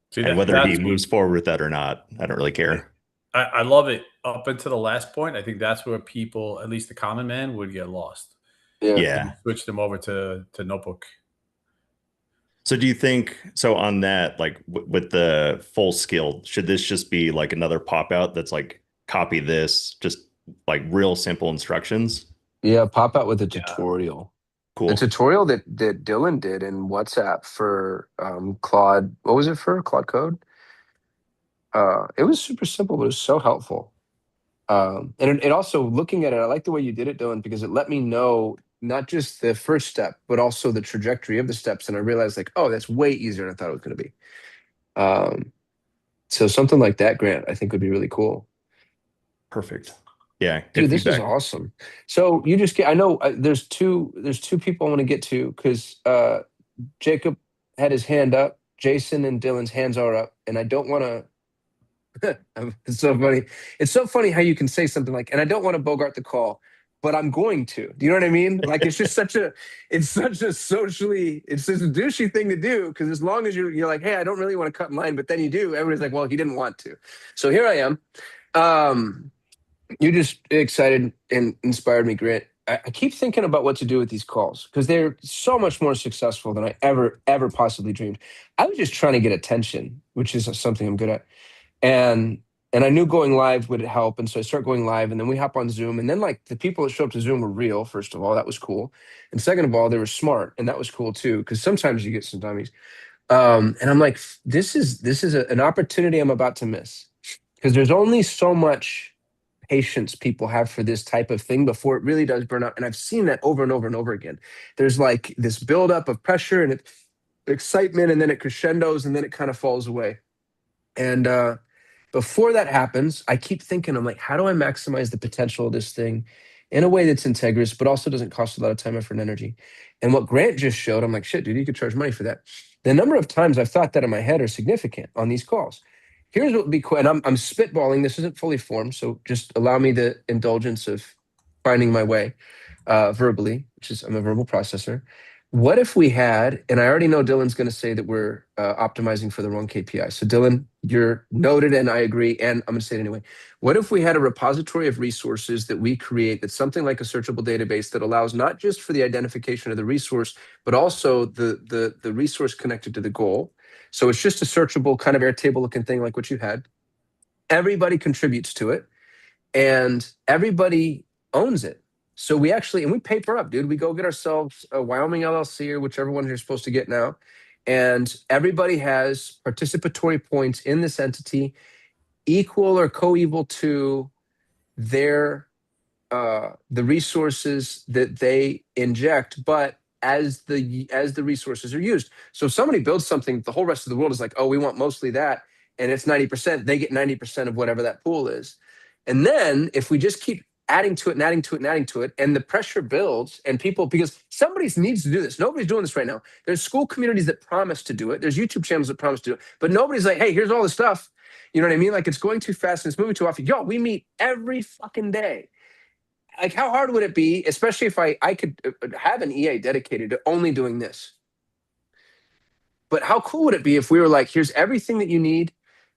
See, And whether he moves forward with that or not, I don't really care. I love it. Up until the last point, I think that's where people, at least the common man, would get lost. Yeah. Switch them over to Notebook. So do you think, so on that, like with the full skill, should this just be like another pop out that's like copy this, just like real simple instructions? Yeah, pop out with a tutorial. Cool. The tutorial that Dylan did in WhatsApp for Claude, what was it for? Claude Code? It was super simple, but it was so helpful. And it also, looking at it, I like the way you did it, Dylan, because it let me know not just the first step, but also the trajectory of the steps. And I realized like, oh, that's way easier than I thought it was going to be. So something like that, Grant, I think would be really cool. Perfect. Yeah. Dude, this is awesome. So you just I know there's two people I want to get to because Jacob had his hand up. Jason and Dylan's hands are up. And I don't want to, it's so funny. It's so funny how you can say something like, and I don't want to bogart the call, but I'm going to. Do you know what I mean? Like it's just it's such a douchey thing to do because as long as you're like, hey, I don't really want to cut in line, but then you do, everybody's like, well, he didn't want to. So here I am. You just excited and inspired me, Grant. I keep thinking about what to do with these calls because they're so much more successful than I ever possibly dreamed. I was just trying to get attention, which is something I'm good at. And I knew going live would help. And so I start going live and then we hop on Zoom. And then like the people that show up to Zoom were real, first of all, that was cool. And second of all, they were smart. And that was cool too. Cause sometimes you get some dummies. And I'm like, this is an opportunity I'm about to miss. Cause there's only so much patience people have for this type of thing before it really does burn out. And I've seen that over and over and over again. There's like this buildup of pressure and excitement, and then it crescendos and then it kind of falls away. And before that happens, I keep thinking, I'm like, how do I maximize the potential of this thing in a way that's integrous, but also doesn't cost a lot of time, effort, and energy? And what Grant just showed, I'm like, shit, dude, you could charge money for that. The number of times I've thought that in my head are significant on these calls. Here's what would be cool, and I'm spitballing. This isn't fully formed, so just allow me the indulgence of finding my way verbally, which is I'm a verbal processor. What if we had, and I already know Dylan's going to say that we're optimizing for the wrong KPI. So Dylan, you're noted, and I agree, and I'm going to say it anyway. What if we had a repository of resources that we create that's something like a searchable database that allows not just for the identification of the resource, but also the resource connected to the goal? So it's just a searchable kind of Airtable looking thing like what you had. Everybody contributes to it and everybody owns it. So we paper up, dude. We go get ourselves a Wyoming LLC or whichever one you're supposed to get now. And everybody has participatory points in this entity equal or co-equal to their the resources that they inject, but as the resources are used. So if somebody builds something, the whole rest of the world is like, oh, we want mostly that, and it's 90%, they get 90% of whatever that pool is. And then if we just keep adding to it and adding to it and adding to it, and the pressure builds, and people, because somebody needs to do this. Nobody's doing this right now. There's school communities that promise to do it. There's YouTube channels that promise to do it, but nobody's like, hey, here's all the stuff. You know what I mean? Like it's going too fast and it's moving too often. Yo, we meet every fucking day. Like how hard would it be, especially if I could have an EA dedicated to only doing this? But how cool would it be if we were like, here's everything that you need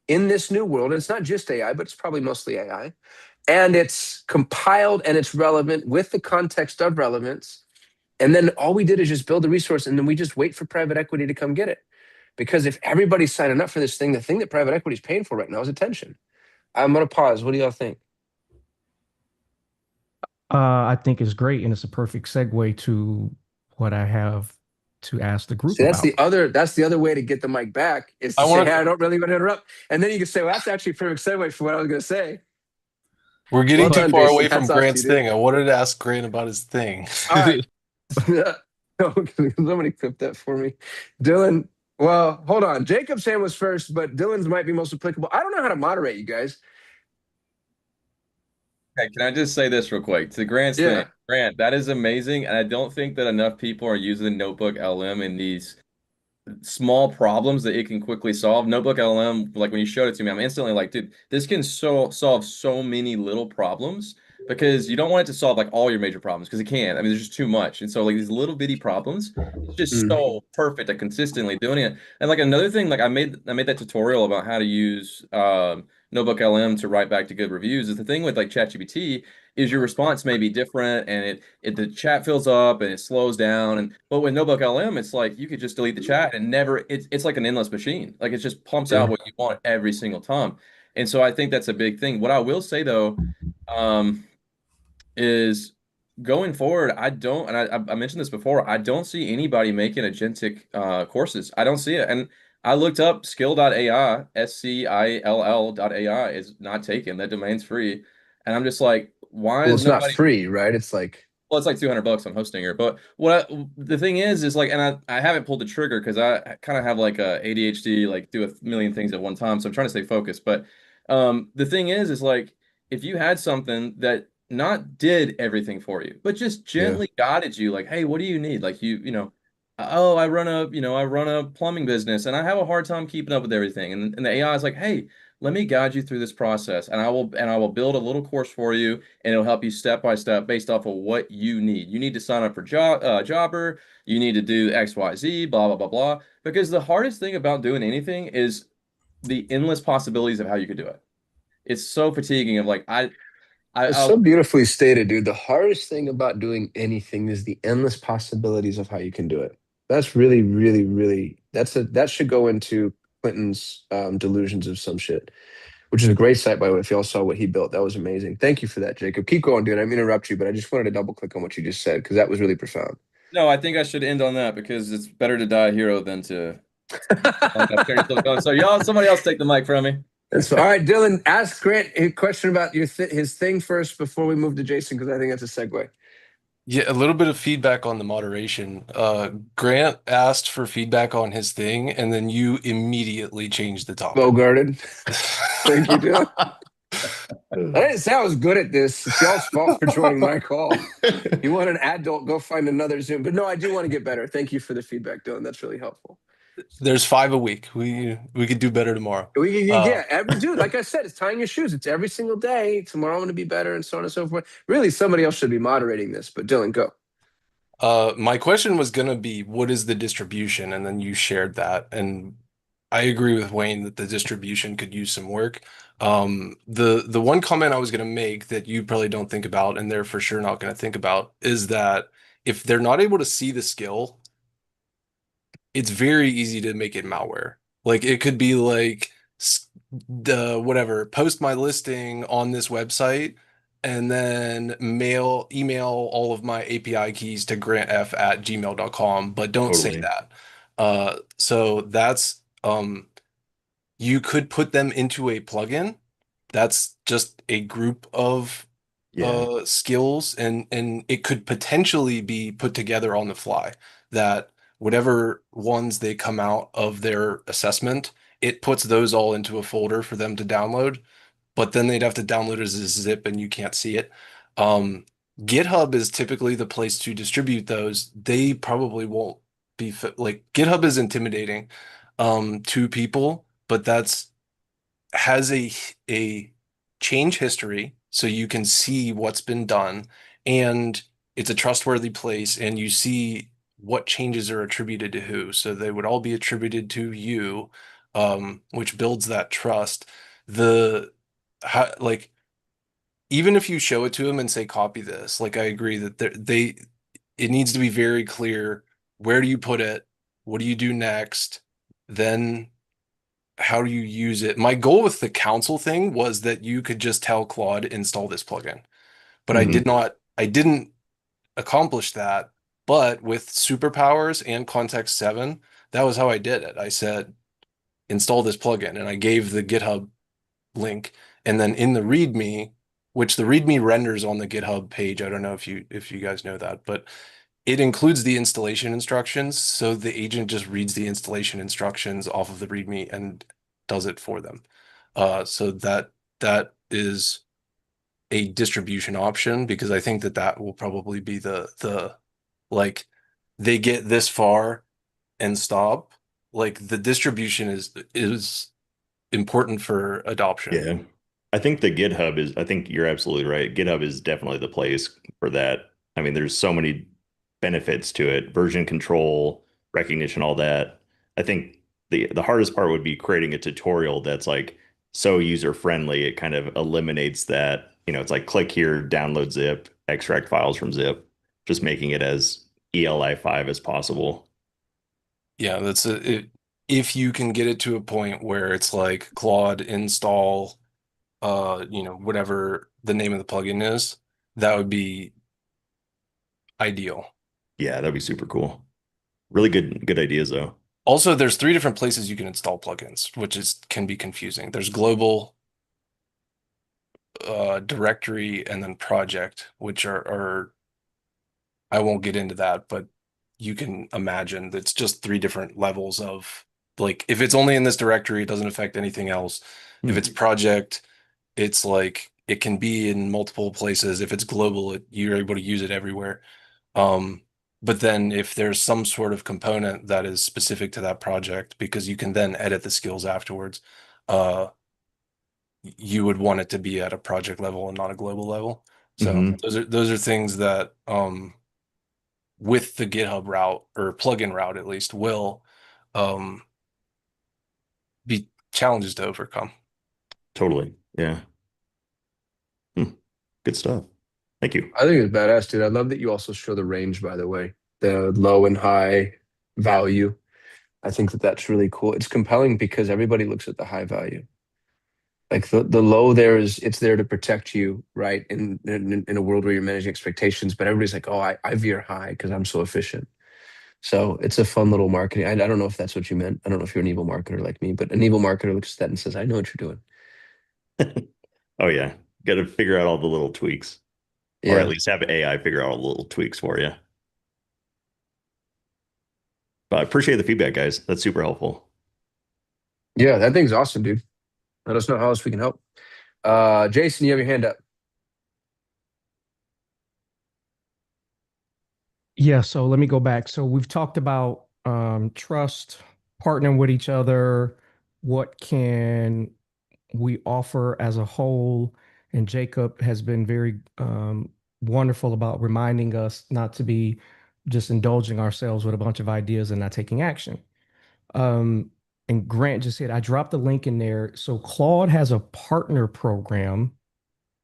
in this new world. And it's not just AI, but it's probably mostly AI. And it's compiled and it's relevant with the context of relevance. And then all we did is just build the resource and then we just wait for private equity to come get it. Because if everybody's signing up for this thing, the thing that private equity is paying for right now is attention. I'm going to pause. What do y'all think? I think it's great, and it's a perfect segue to what I have to ask the group See, that's about. the other way to get the mic back is to I say, wanna- hey, I don't really want to interrupt. And then you can say, well, that's actually a perfect segue for what I was going to say. We're getting Well too done, far Jason. away from Hats off to Grant's you, dude. thing. I wanted to ask Grant about his thing. All right. Somebody clip that for me. Dylan, well, hold on. Jacob's hand was first, but Dylan's might be most applicable. I don't know how to moderate you guys. Okay, can I just say this real quick to Grant's Yeah. thing? Grant, that is amazing, and I don't think that enough people are using Notebook LM in these small problems that it can quickly solve. Notebook LM, like when you showed it to me, I'm instantly like, dude, this can solve so many little problems because you don't want it to solve like all your major problems because it can't. I mean, there's just too much. And so like these little bitty problems, it's just Mm. so perfect at consistently doing it. And like another thing, like I made that tutorial about how to use Notebook LM to write back to good reviews. Is the thing with like ChatGPT is your response may be different and it the chat fills up and it slows down and but with Notebook LM it's like you could just delete the chat and never it's like an endless machine, like it just pumps out Yeah. what you want every single time. And so I think that's a big thing. What I will say though um is going forward, I don't, and I mentioned this before, I don't see anybody making agentic courses. I don't see it. And I looked up skill.ai, SCILL.ai is not taken. That domain's free. And I'm just like, why Well, is it's not nobody? free, right? It's like, Well, it's like $200 on hosting her. But the thing is like, and I haven't pulled the trigger because I kind of have like a ADHD, like do a million things at one time. So I'm trying to stay focused. But the thing is like, if you had something that not did everything for you, but just yeah. gently guided you, like, hey, what do you need? Like oh, I run a plumbing business and I have a hard time keeping up with everything. And the AI is like, hey, let me guide you through this process and I will build a little course for you and it'll help you step by step based off of what you need. You need to sign up for Jobber, you need to do XYZ, blah blah blah blah. Because the hardest thing about doing anything is the endless possibilities of how you could do it. It's so fatiguing of like It's I so beautifully stated, dude. The hardest thing about doing anything is the endless possibilities of how you can do it. That's really, really, really, that should go into Clinton's delusions of some shit, which is a great site, by the way. If y'all saw what he built, that was amazing. Thank you for that, Jacob. Keep going, dude. I didn't interrupt you, but I just wanted to double click on what you just said because that was really profound. no, I think I should end on that because it's better to die a hero than to like I'm still going. So y'all, somebody else take the mic from me. All right, Dylan. Ask Grant a question about his thing first before we move to Jason because I think that's a segue. Yeah, a little bit of feedback on the moderation. Grant asked for feedback on his thing, and then you immediately changed the topic. Bogarted. Thank you, Dylan. I didn't say I was good at this. It's y'all's fault for joining my call. You want an adult, go find another Zoom. But no, I do want to get better. Thank you for the feedback, Dylan. That's really helpful. There's 5 a week. We could do better tomorrow. Yeah, every dude, like I said, it's tying your shoes. It's every single day. Tomorrow I'm going to be better, and so on and so forth. Really, somebody else should be moderating this. But Dylan, go. My question was gonna be, what is the distribution? And then you shared that, and I agree with Wayne that the distribution could use some work. The one comment I was gonna make that you probably don't think about, and they're for sure not gonna think about, is that if they're not able to see the skill, it's very easy to make it malware. Like it could be like the whatever, post my listing on this website and then email all of my API keys to grantf@gmail.com, but don't say Totally. that. So that's you could put them into a plugin. That's just a group of Yeah. skills and it could potentially be put together on the fly that whatever ones they come out of their assessment, it puts those all into a folder for them to download, but then they'd have to download it as a zip and you can't see it. GitHub is typically the place to distribute those. They probably won't be like GitHub is intimidating to people, but that's has a change history so you can see what's been done and it's a trustworthy place and you see what changes are attributed to who. So they would all be attributed to you, which builds that trust. Like even if you show it to them and say copy this, like I agree that it needs to be very clear, where do you put it, what do you do next, then how do you use it? My goal with the council thing was that you could just tell Claude install this plugin, but I didn't accomplish that. But with superpowers and context 7, that was how I did it. I said, install this plugin, and I gave the GitHub link. And then in the README, which the README renders on the GitHub page, I don't know if you guys know that, but it includes the installation instructions. So the agent just reads the installation instructions off of the README and does it for them. So that is a distribution option, because I think that will probably be the like, they get this far and stop. Like, the distribution is important for adoption. Yeah. I think you're absolutely right. GitHub is definitely the place for that. I mean, there's so many benefits to it, version control, recognition, all that. I think the hardest part would be creating a tutorial that's like so user friendly. It kind of eliminates that, it's like click here, download zip, extract files from zip, just making it as ELI5 as possible. Yeah, if you can get it to a point where it's like Claude install, whatever the name of the plugin is, that would be ideal. Yeah, that'd be super cool. Really good ideas though. Also, there's 3 different places you can install plugins, which can be confusing. There's global, directory, and then project, which are I won't get into that, but you can imagine that's just 3 different levels of, like, if it's only in this directory, it doesn't affect anything else. If it's project, it's like it can be in multiple places. If it's global, you're able to use it everywhere. But then if there's some sort of component that is specific to that project, because you can then edit the skills afterwards, you would want it to be at a project level and not a global level. So those are things that, with the GitHub route, or plugin route at least, will be challenges to overcome. Totally. Yeah. Good stuff. Thank you. I think it's badass, dude. I love that you also show the range, by the way, the low and high value. I think that that's really cool. It's compelling because everybody looks at the high value. Like the low there it's there to protect you, right? In a world where you're managing expectations, but everybody's like, oh, I veer high because I'm so efficient. So it's a fun little marketing. I don't know if that's what you meant. I don't know if you're an evil marketer like me, but an evil marketer looks at that and says, I know what you're doing. Oh yeah. Got to figure out all the little tweaks. Yeah. Or at least have AI figure out all the little tweaks for you. But I appreciate the feedback, guys. That's super helpful. Yeah, that thing's awesome, dude. Let us know how else we can help. Jason, you have your hand up. Yeah, so let me go back. So we've talked about trust, partnering with each other, what can we offer as a whole, and Jacob has been very wonderful about reminding us not to be just indulging ourselves with a bunch of ideas and not taking action. And Grant just said, I dropped the link in there. So Claude has a partner program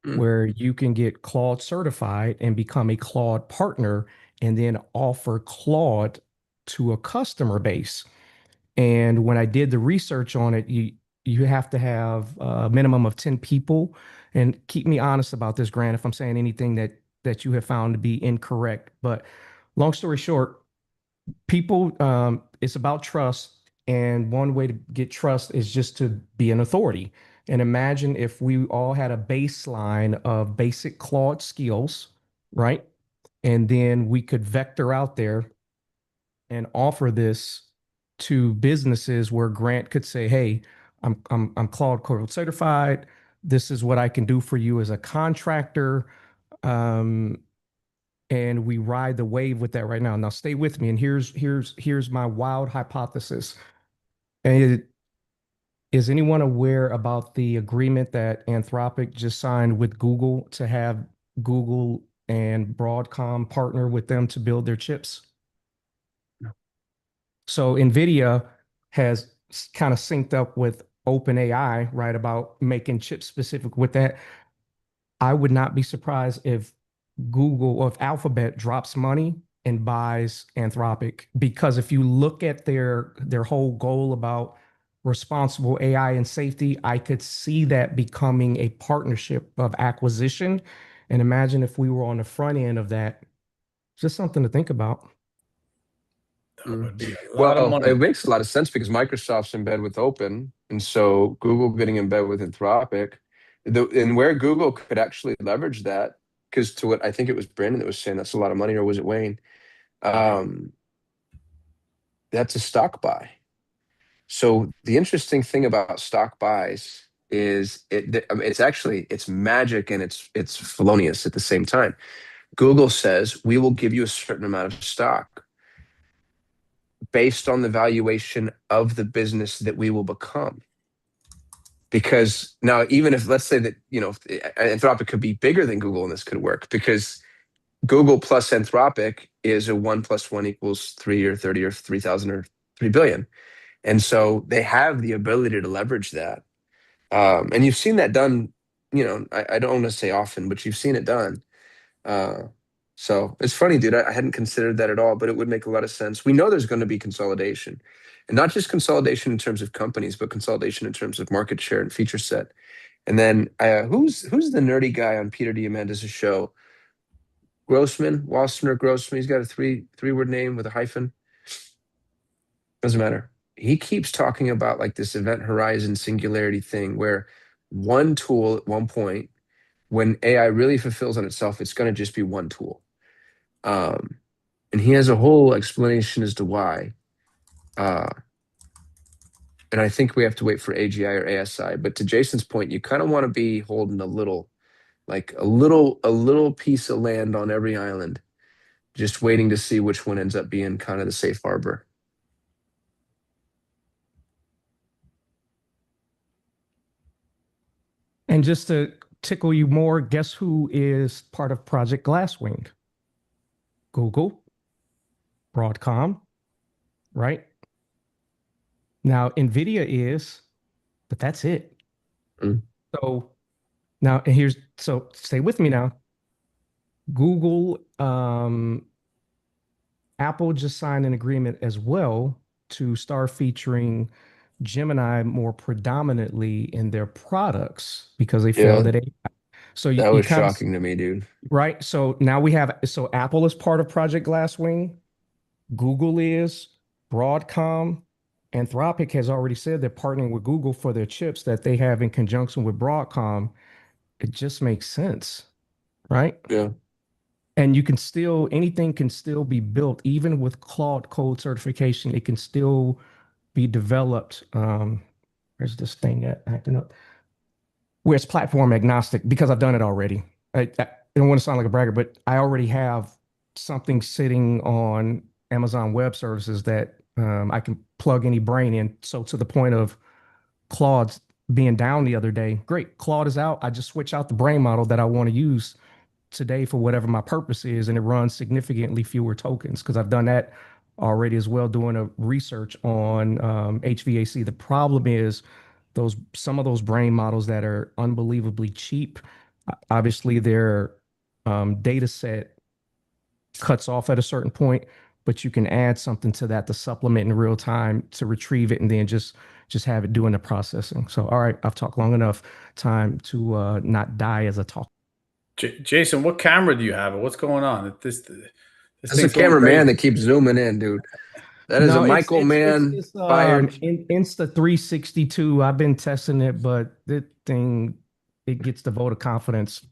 where you can get Claude certified and become a Claude partner and then offer Claude to a customer base. And when I did the research on it, you have to have a minimum of 10 people. And keep me honest about this, Grant, if I'm saying anything that you have found to be incorrect. But long story short, people, it's about trust. And one way to get trust is just to be an authority. And imagine if we all had a baseline of basic Claude skills, right? And then we could vector out there and offer this to businesses where Grant could say, hey, I'm Claude Code certified. This is what I can do for you as a contractor. And we ride the wave with that right now. Now stay with me. And here's my wild hypothesis. And is anyone aware about the agreement that Anthropic just signed with Google to have Google and Broadcom partner with them to build their chips? No. So NVIDIA has kind of synced up with OpenAI, right, about making chips specific with that. I would not be surprised if Google or if Alphabet drops money and buys Anthropic, because if you look at their whole goal about responsible AI and safety, I could see that becoming a partnership of acquisition. And imagine if we were on the front end of that. Just something to think about. That would be a lot of Well, money. it makes a lot of sense because Microsoft's in bed with Open, and so Google getting in bed with Anthropic, and where Google could actually leverage that, because to what I think it was Brandon that was saying that's a lot of money, or was it Wayne? Um, that's a stock buy. So the interesting thing about stock buys is I mean, it's magic and it's felonious at the same time. Google says we will give you a certain amount of stock based on the valuation of the business that we will become. Because now, even if let's say that Anthropic could be bigger than Google, and this could work because Google plus Anthropic is a 1 + 1 = 3 or 30 or 3,000 or 3 billion, and so they have the ability to leverage that. And you've seen that done. I don't want to say often, but you've seen it done. Uh, so it's funny, dude. I hadn't considered that at all, but it would make a lot of sense. We know there's going to be consolidation, and not just consolidation in terms of companies, but consolidation in terms of market share and feature set. And then who's the nerdy guy on Peter Diamandis' show? Grossman, Wassenaar Grossman. He's got a three-word name with a hyphen. Doesn't matter. He keeps talking about like this event horizon singularity thing where one tool at one point, when AI really fulfills on itself, it's going to just be one tool. And he has a whole explanation as to why. And I think we have to wait for AGI or ASI. But to Jason's point, you kind of want to be holding a little piece of land on every island, just waiting to see which one ends up being kind of the safe harbor. And just to tickle you more, guess who is part of Project Glasswing? Google, Broadcom, right? Now, NVIDIA is, but that's it. So now, and so stay with me now. Google, Apple just signed an agreement as well to start featuring Gemini more predominantly in their products because they feel that so that was shocking to me, dude. Right. So now so Apple is part of Project Glasswing, Google is, Broadcom, Anthropic has already said they're partnering with Google for their chips that they have in conjunction with Broadcom. It just makes sense, right? Yeah. And anything can still be built, even with Claude Code certification. It can still be developed. Where's this thing at? Acting up. Where it's platform agnostic because I've done it already. I don't want to sound like a bragger, but I already have something sitting on Amazon Web Services that I can plug any brain in. So to the point of Claude's being down the other day, great. Claude is out. I just switch out the brain model that I want to use today for whatever my purpose is, and it runs significantly fewer tokens because I've done that already as well, doing a research on HVAC. The problem is some of those brain models that are unbelievably cheap, obviously their data set cuts off at a certain point, but you can add something to that to supplement in real time to retrieve it and then just have it doing the processing. So, all right, I've talked long enough. Time to not die as a talk. Jason, what camera do you have? What's going on? This That's a cameraman that keeps zooming in, dude. That is a Michael Mann fired. Insta 362. I've been testing it, but that thing, it gets the vote of confidence.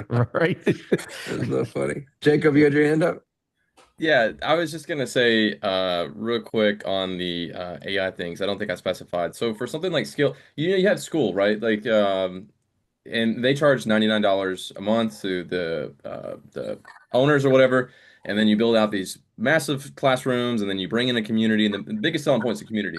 Right? That's so funny. Jacob, you had your hand up? Yeah, I was just gonna say real quick on the AI things. I don't think I specified. So for something like skill, you have school, right? Like and they charge $99 a month to the owners or whatever, and then you build out these massive classrooms, and then you bring in a community, and the biggest selling point is the community.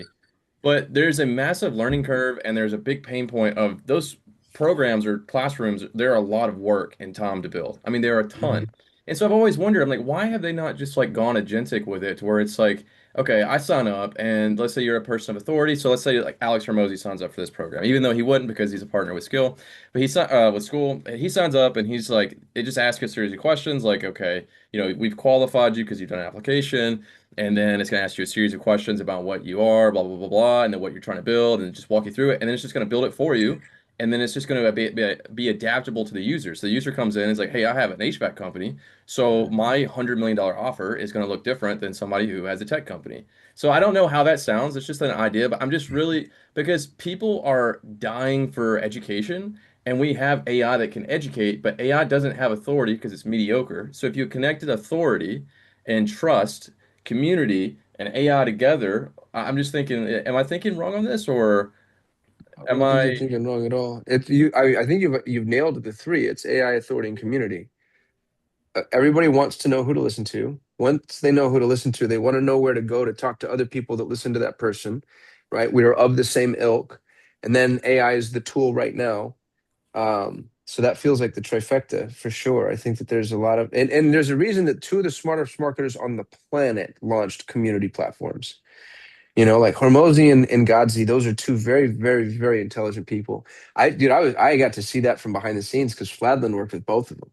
But there's a massive learning curve, and there's a big pain point of those programs or classrooms. There are a lot of work and time to build. I mean, there are a ton. And so I've always wondered, I'm like, why have they not just like gone agentic with it to where it's like, okay, I sign up, and let's say you're a person of authority. So let's say like Alex Hormozy signs up for this program, even though he wouldn't because he's a partner with Skill. But with school, he signs up, and he's like, it just asks a series of questions like, okay, we've qualified you because you've done an application, and then it's going to ask you a series of questions about what you are, blah blah blah blah, and then what you're trying to build, and just walk you through it, and then it's just going to build it for you. and then it's just going to be adaptable to the user. So the user comes in and is like, hey, I have an HVAC company, so my $100 million offer is going to look different than somebody who has a tech company. So I don't know how that sounds. It's just an idea, but I'm just really, because people are dying for education, and we have AI that can educate, but AI doesn't have authority because it's mediocre. So if you connected authority and trust, community, and AI together, I'm just thinking, am I thinking wrong on this, or I am don't think you're I? thinking wrong at all. I think you've nailed the three. It's AI, authority, and community. Everybody wants to know who to listen to. Once they know who to listen to, they want to know where to go to talk to other people that listen to that person, right? We are of the same ilk. And then AI is the tool right now. So that feels like the trifecta for sure. I think that there's a lot of, and there's a reason that two of the smartest marketers on the planet launched community platforms. You know, like Hormozy and Godzi, those are two very, very, very intelligent people. I got to see that from behind the scenes because Fladlin worked with both of them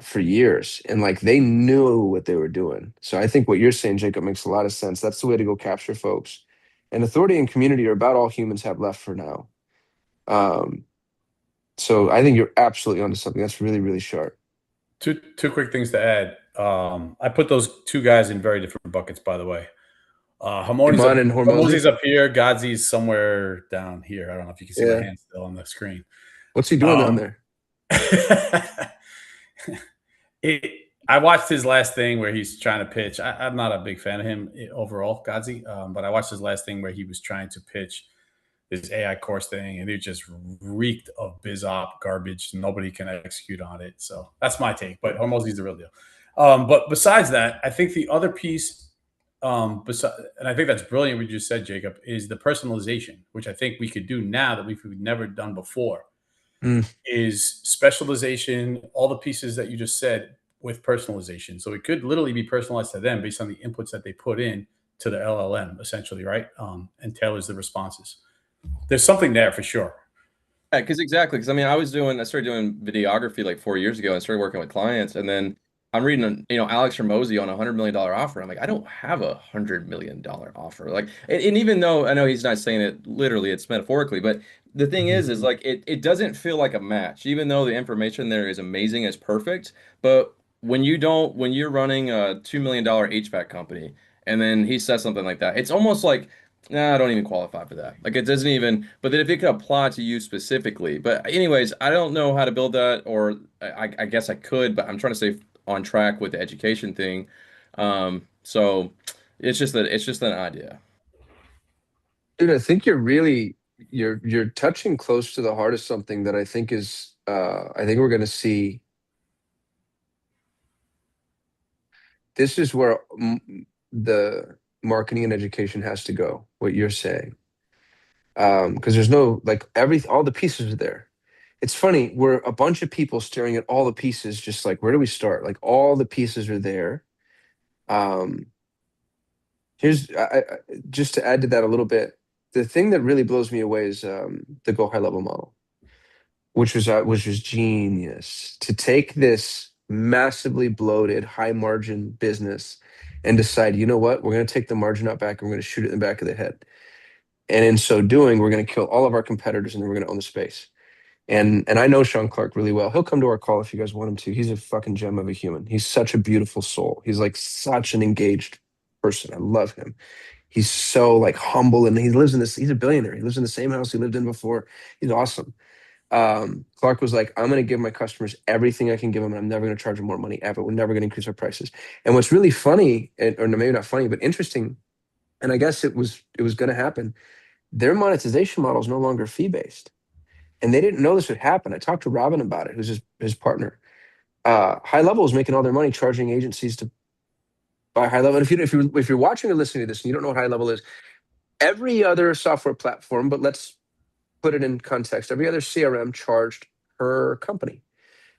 for years, and like they knew what they were doing. So I think what you're saying, Jacob, makes a lot of sense. That's the way to go capture folks. And authority and community are about all humans have left for now. Um, so I think you're absolutely onto something. That's really, really sharp. Two quick things to add. I put those two guys in very different buckets, by the way. Iman and Hormozy. Hormozy's up here. Godzi's somewhere down here. I don't know if you can see my Yeah. hand still on the screen. What's he doing down there? I watched his last thing where he's trying to pitch. I'm not a big fan of him overall, Godzi, but I watched his last thing where he was trying to pitch this AI course thing, and it just reeked of BizOp garbage. Nobody can execute on it. So that's my take. But Hormozy's the real deal. But besides that, I think the other piece, and I think that's brilliant what you just said, Jacob, is the personalization, which I think we could do now that we've never done before. Is specialization, all the pieces that you just said with personalization. So it could literally be personalized to them based on the inputs that they put in to the LLM, essentially, right? And tailors the responses. There's something there for sure. Yeah, exactly. Because I mean, I started doing videography like 4 years ago and started working with clients. And then I'm reading, Alex Hormozy on $100 million offer. I'm like, I don't have $100 million offer. Like, and even though I know he's not saying it literally, it's metaphorically, but the thing is like, it doesn't feel like a match, even though the information there is amazing, it's perfect. But when you're running a $2 million HVAC company, and then he says something like that, it's almost like, nah, I don't even qualify for that. Like it doesn't even, but then if it could apply to you specifically. But anyways, I don't know how to build that, or I guess I could, but I'm trying to stay on track with the education thing. So it's just an idea. Dude, I think you're touching close to the heart of something that I think is I think we're gonna see. This is where the marketing and education has to go, what you're saying. Because there's no like all the pieces are there. It's funny, we're a bunch of people staring at all the pieces, just like where do we start? Like all the pieces are there. Here's just to add to that a little bit. The thing that really blows me away is the Go High Level model, which was genius to take this massively bloated, high margin business and decide, you know what, we're going to take the margin out back and we're going to shoot it in the back of the head. And in so doing, we're going to kill all of our competitors and then we're going to own the space. And I know Sean Clark really well. He'll come to our call if you guys want him to. He's a fucking gem of a human. He's such a beautiful soul. He's like such an engaged person. I love him. He's so like humble and he lives in this, he's a billionaire. He lives in the same house he lived in before. He's awesome. Clark was like, I'm going to give my customers everything I can give them, and I'm never going to charge them more money ever. We're never going to increase our prices. And what's really funny, or maybe not funny, but interesting, and I guess it was going to happen. Their monetization model is no longer fee based, and they didn't know this would happen. I talked to Robin about it, who's his partner. High Level is making all their money charging agencies to buy High Level. And if you're watching or listening to this and you don't know what High Level is, every other software platform, but let's put it in context, every other CRM charged per company.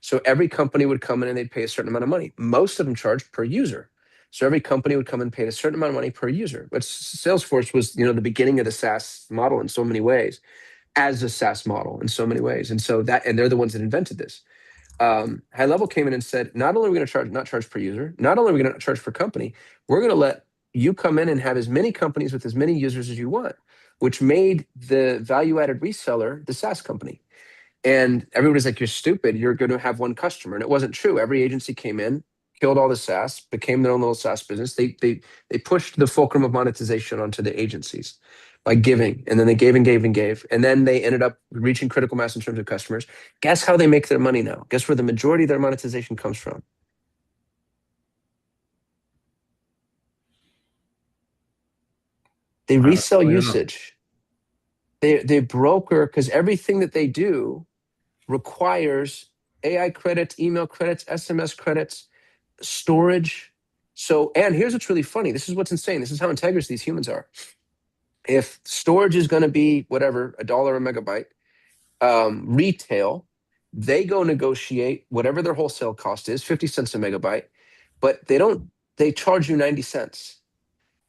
So every company would come in and they'd pay a certain amount of money. Most of them charged per user. So every company would come and pay a certain amount of money per user. But Salesforce was, the beginning of the SaaS model in so many ways, as a SaaS model in so many ways. And so and they're the ones that invented this. High Level came in and said, not only are we going to not charge per user, not only are we going to charge per company, we're going to let you come in and have as many companies with as many users as you want, which made the value-added reseller the SaaS company. And everybody's like, you're stupid. You're going to have one customer. And it wasn't true. Every agency came in, killed all the SaaS, became their own little SaaS business. They pushed the fulcrum of monetization onto the agencies by giving. And then they gave and gave and gave. And then they ended up reaching critical mass in terms of customers. Guess how they make their money now? Guess where the majority of their monetization comes from? They resell usage. They broker, because everything that they do requires AI credits, email credits, SMS credits, storage. So, and here's what's really funny. This is what's insane. This is how integrous these humans are. If storage is going to be whatever, $1 a megabyte, retail, they go negotiate whatever their wholesale cost is, 50 cents a megabyte, but they charge you 90 cents.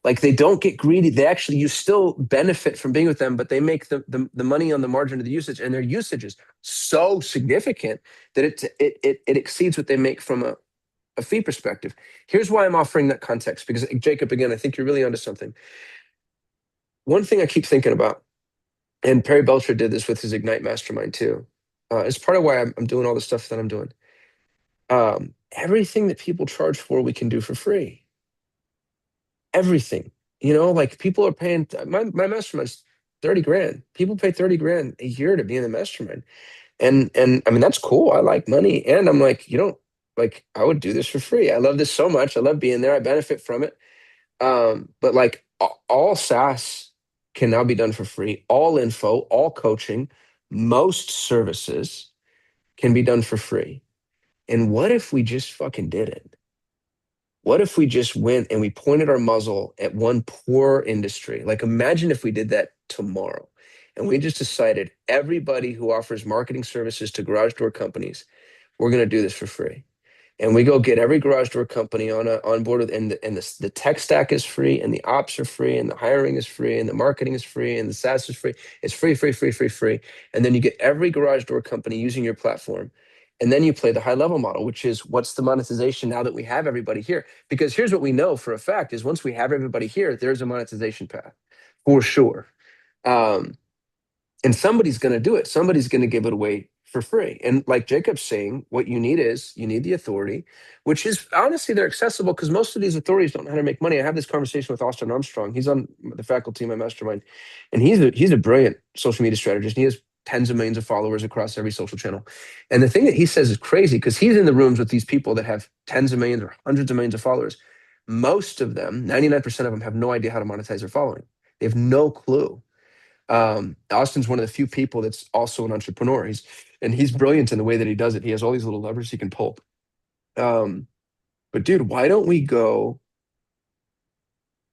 Like, they don't get greedy. They actually, you still benefit from being with them, but they make the money on the margin of the usage, and their usage is so significant that it exceeds what they make from a fee perspective. Here's why I'm offering that context, because Jacob, again, I think you're really onto something. One thing I keep thinking about, and Perry Belcher did this with his Ignite Mastermind too. It's part of why I'm doing all the stuff that I'm doing. Everything that people charge for, we can do for free. Everything, like, people are paying, my mastermind's 30 grand. People pay 30 grand a year to be in the mastermind. And I mean, that's cool. I like money. And I'm like, I would do this for free. I love this so much. I love being there. I benefit from it. But like, all SaaS can now be done for free. All info, all coaching, most services can be done for free. And what if we just fucking did it? What if we just went and we pointed our muzzle at one poor industry? Like, imagine if we did that tomorrow and we just decided everybody who offers marketing services to garage door companies, we're going to do this for free. And we go get every garage door company on board with, and the tech stack is free, and the ops are free, and the hiring is free, and the marketing is free, and the SaaS is free. It's free, free, free, free, free. And then you get every garage door company using your platform. And then you play the high level model, which is, what's the monetization now that we have everybody here? Because here's what we know for a fact is, once we have everybody here, there's a monetization path for sure. And somebody's going to do it. Somebody's going to give it away for free. And like Jacob's saying, what you need the authority, which is, honestly, they're accessible, because most of these authorities don't know how to make money. I have this conversation with Austin Armstrong. He's on the faculty in my mastermind, and he's a brilliant social media strategist. And he has tens of millions of followers across every social channel. And the thing that he says is crazy, because he's in the rooms with these people that have tens of millions or hundreds of millions of followers. Most of them, 99% of them, have no idea how to monetize their following. They have no clue. Austin's one of the few people that's also an entrepreneur. He's brilliant in the way that he does it. He has all these little levers he can pull. But dude, why don't we go?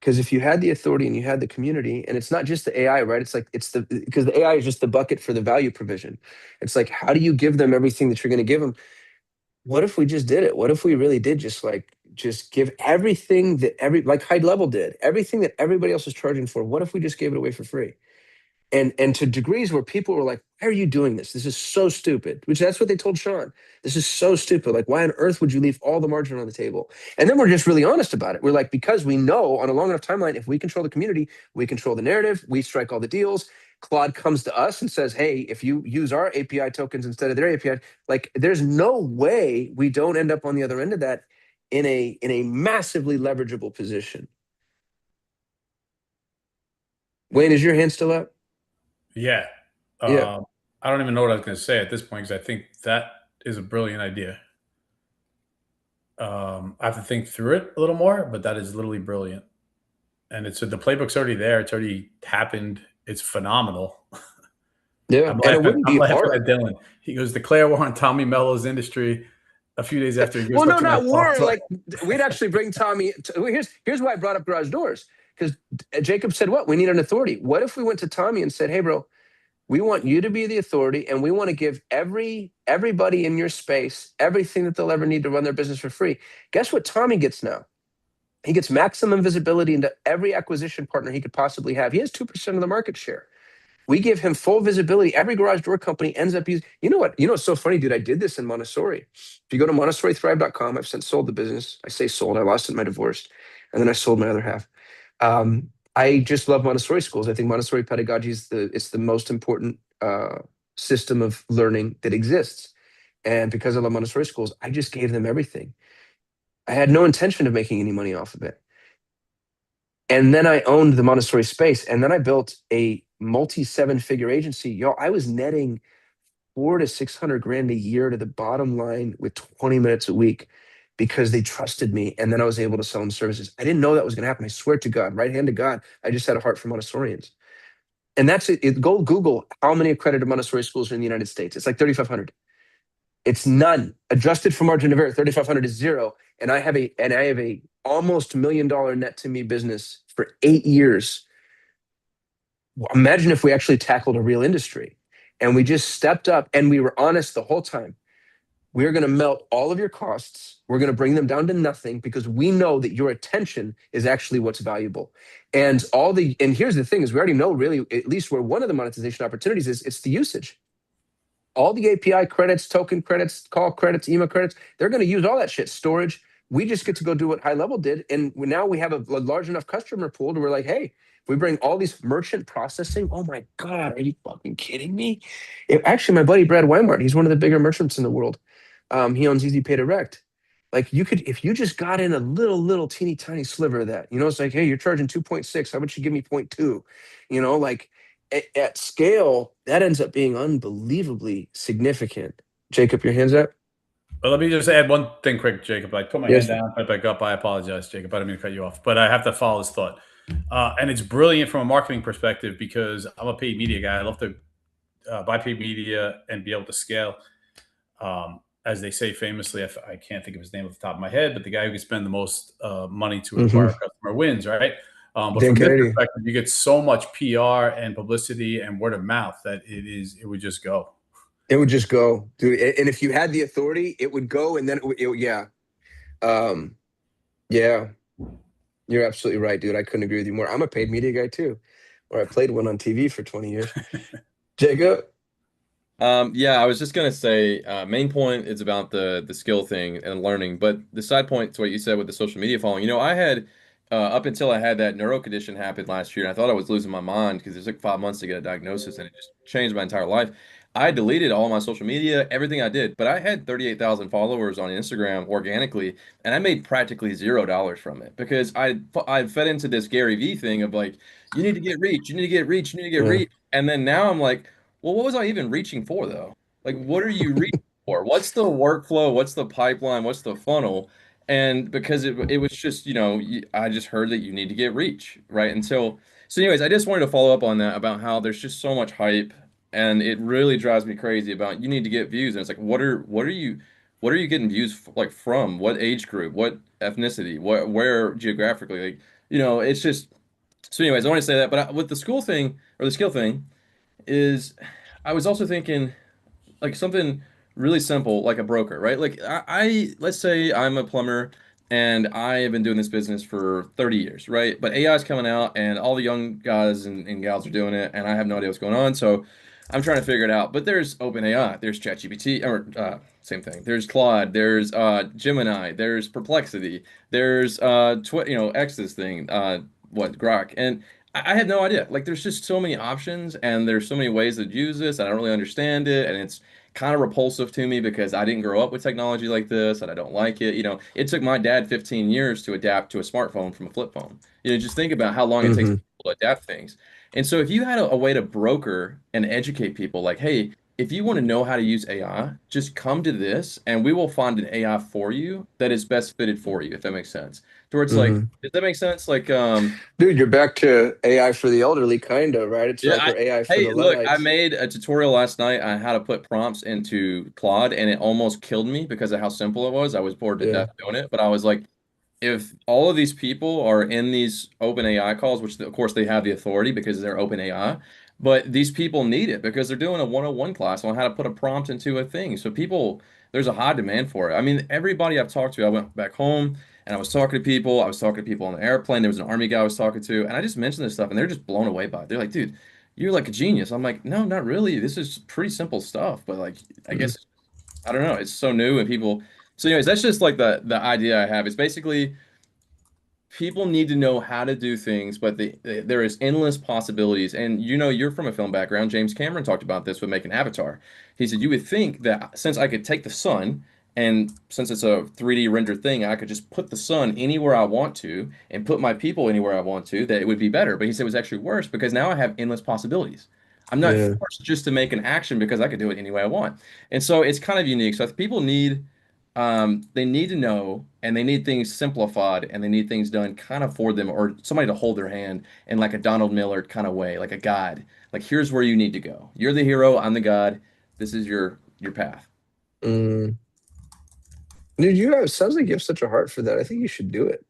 Because if you had the authority and you had the community, and it's not just the AI, right? Because the AI is just the bucket for the value provision. It's like, how do you give them everything that you're going to give them? What if we just did it? What if we really did just give everything that like High Level did, everything that everybody else is charging for? What if we just gave it away for free? And to degrees where people were like, why are you doing this? This is so stupid, which that's what they told Sean. This is so stupid. Like, why on earth would you leave all the margin on the table? And then we're just really honest about it. We're like, because we know on a long enough timeline, if we control the community, we control the narrative, we strike all the deals. Claude comes to us and says, hey, if you use our API tokens instead of their API, like, there's no way we don't end up on the other end of that in a massively leverageable position. Wayne, is your hand still up? Yeah. Yeah. I don't even know what I was going to say at this point, because I think that is a brilliant idea. I have to think through it a little more, but that is literally brilliant. And the playbook's already there. It's already happened. It's phenomenal. Yeah, and it wouldn't be hard. At Dylan. He goes, declare war on Tommy Mello's industry a few days after he goes. Well, no, not war. Like, we'd actually bring Tommy. Here's why I brought up garage doors, because Jacob said, what? We need an authority. What if we went to Tommy and said, hey, bro, we want you to be the authority, and we want to give everybody in your space everything that they'll ever need to run their business for free. Guess what Tommy gets now? He gets maximum visibility into every acquisition partner he could possibly have. He has 2% of the market share. We give him full visibility. Every garage door company ends up using, you know what? You know, it's so funny, dude. I did this in Montessori. If you go to MontessoriThrive.com, I've since sold the business. I say sold, I lost it in my divorce. And then I sold my other half. I just love Montessori schools. I think Montessori pedagogy is the most important system of learning that exists. And because I love Montessori schools, I just gave them everything. I had no intention of making any money off of it. And then I owned the Montessori space. And then I built a multi 7-figure agency. Y'all, I was netting 400 to 600 grand a year to the bottom line with 20 minutes a week because they trusted me. And then I was able to sell them services. I didn't know that was going to happen. I swear to God, right hand to God, I just had a heart for Montessorians. And that's it. Go Google how many accredited Montessori schools are in the United States. It's like 3,500. It's none. Adjusted for margin of error, 3,500 is zero. And I have a almost $1 million net to me business for 8 years. Imagine if we actually tackled a real industry and we just stepped up and we were honest the whole time. We're going to melt all of your costs. We're going to bring them down to nothing because we know that your attention is actually what's valuable. And here's the thing is we already know really, at least where one of the monetization opportunities is, it's the usage. All the API credits, token credits, call credits, email credits, they're going to use all that shit. Storage. We just get to go do what High Level did. And now we have a large enough customer pool to we're like, hey, we bring all these merchant processing. Oh my God, are you fucking kidding me? Actually, my buddy Brad Weimart, he's one of the bigger merchants in the world. He owns Easy Pay Direct. Like you could, if you just got in a little teeny tiny sliver of that, it's like, hey, you're charging 2.6. How about you give me 0.2? Like at scale, that ends up being unbelievably significant. Jacob, your hands up? Well, let me just add one thing quick, Jacob. I put my Yes, hand down, put it back up. I apologize, Jacob. I didn't mean to cut you off, but I have to follow this thought. And it's brilliant from a marketing perspective because I'm a paid media guy. I love to buy paid media and be able to scale. As they say famously, I can't think of his name off the top of my head, but the guy who can spend the most money to acquire a customer wins, right? But Dan from this Kennedy. perspective, you get so much PR and publicity and word of mouth that it would just go. It would just go, dude. And if you had the authority, it would go. And then, yeah. Yeah, you're absolutely right, dude. I couldn't agree with you more. I'm a paid media guy too, or I played one on TV for 20 years. Jacob? Yeah, I was just gonna say, main point is about the skill thing and learning, but the side point to what you said with the social media following. I had up until I had that neuro condition happen last year, and I thought I was losing my mind because it took 5 months to get a diagnosis, and it just changed my entire life. I deleted all my social media, everything I did, but I had 38,000 followers on Instagram organically, and I made practically $0 from it because I fed into this Gary Vee thing of like, you need to get reach, you need to get reach, you need to get Yeah. reach, and then now I'm like, well, what was I even reaching for though? Like, what are you reaching for? What's the workflow? What's the pipeline? What's the funnel? And because it was just, I just heard that you need to get reach, right? And so anyways, I just wanted to follow up on that about how there's just so much hype and it really drives me crazy about you need to get views. And it's like, what are you getting views like from? What age group? What ethnicity? Where geographically? Like, it's just so anyways, I want to say that, but with the school thing or the skill thing is I was also thinking like something really simple, like a broker, right? Like let's say I'm a plumber and I have been doing this business for 30 years, right? But AI is coming out and all the young guys and gals are doing it, and I have no idea what's going on. So I'm trying to figure it out. But there's OpenAI, there's ChatGPT, or same thing. There's Claude, there's Gemini, there's Perplexity, there's X this thing, Grok. And I had no idea. Like, there's just so many options, and there's so many ways to use this. And I don't really understand it, and it's kind of repulsive to me because I didn't grow up with technology like this, and I don't like it. It took my dad 15 years to adapt to a smartphone from a flip phone. Just think about how long it takes people to adapt things. And so, if you had a way to broker and educate people, like, hey, if you want to know how to use AI, just come to this, and we will find an AI for you that is best fitted for you, if that makes sense. Towards like, does that make sense? Like, Dude, you're back to AI for the elderly, kind of, right? It's yeah, like our AI for hey, the look, I Luddites. made a tutorial last night on how to put prompts into Claude, and it almost killed me because of how simple it was. I was bored to Yeah. death doing it, but I was like, if all of these people are in these open AI calls, which of course they have the authority because they're open AI, but these people need it because they're doing a 101 class on how to put a prompt into a thing. So there's a high demand for it. I mean, everybody I've talked to, I went back home and I was talking to people. I was talking to people on the airplane. There was an army guy I was talking to, and I just mentioned this stuff, and they're just blown away by it. They're like, dude, you're like a genius. I'm like, no, not really. This is pretty simple stuff, but like, I guess I don't know. It's so new and people. So, anyways, that's just like the idea I have. It's basically people need to know how to do things, but there is endless possibilities. And you're from a film background. James Cameron talked about this with making Avatar. He said, you would think that since I could take the sun, and since it's a 3D rendered thing, I could just put the sun anywhere I want to and put my people anywhere I want to, that it would be better. But he said it was actually worse because now I have endless possibilities. I'm not Yeah. forced just to make an action because I could do it any way I want. And so it's kind of unique. So if people they need to know, and they need things simplified, and they need things done kind of for them, or somebody to hold their hand in like a Donald Miller kind of way, like a guide. Like, here's where you need to go. You're the hero. I'm the god. This is your path. Mm. Dude, sounds like you have such a heart for that. I think you should do it.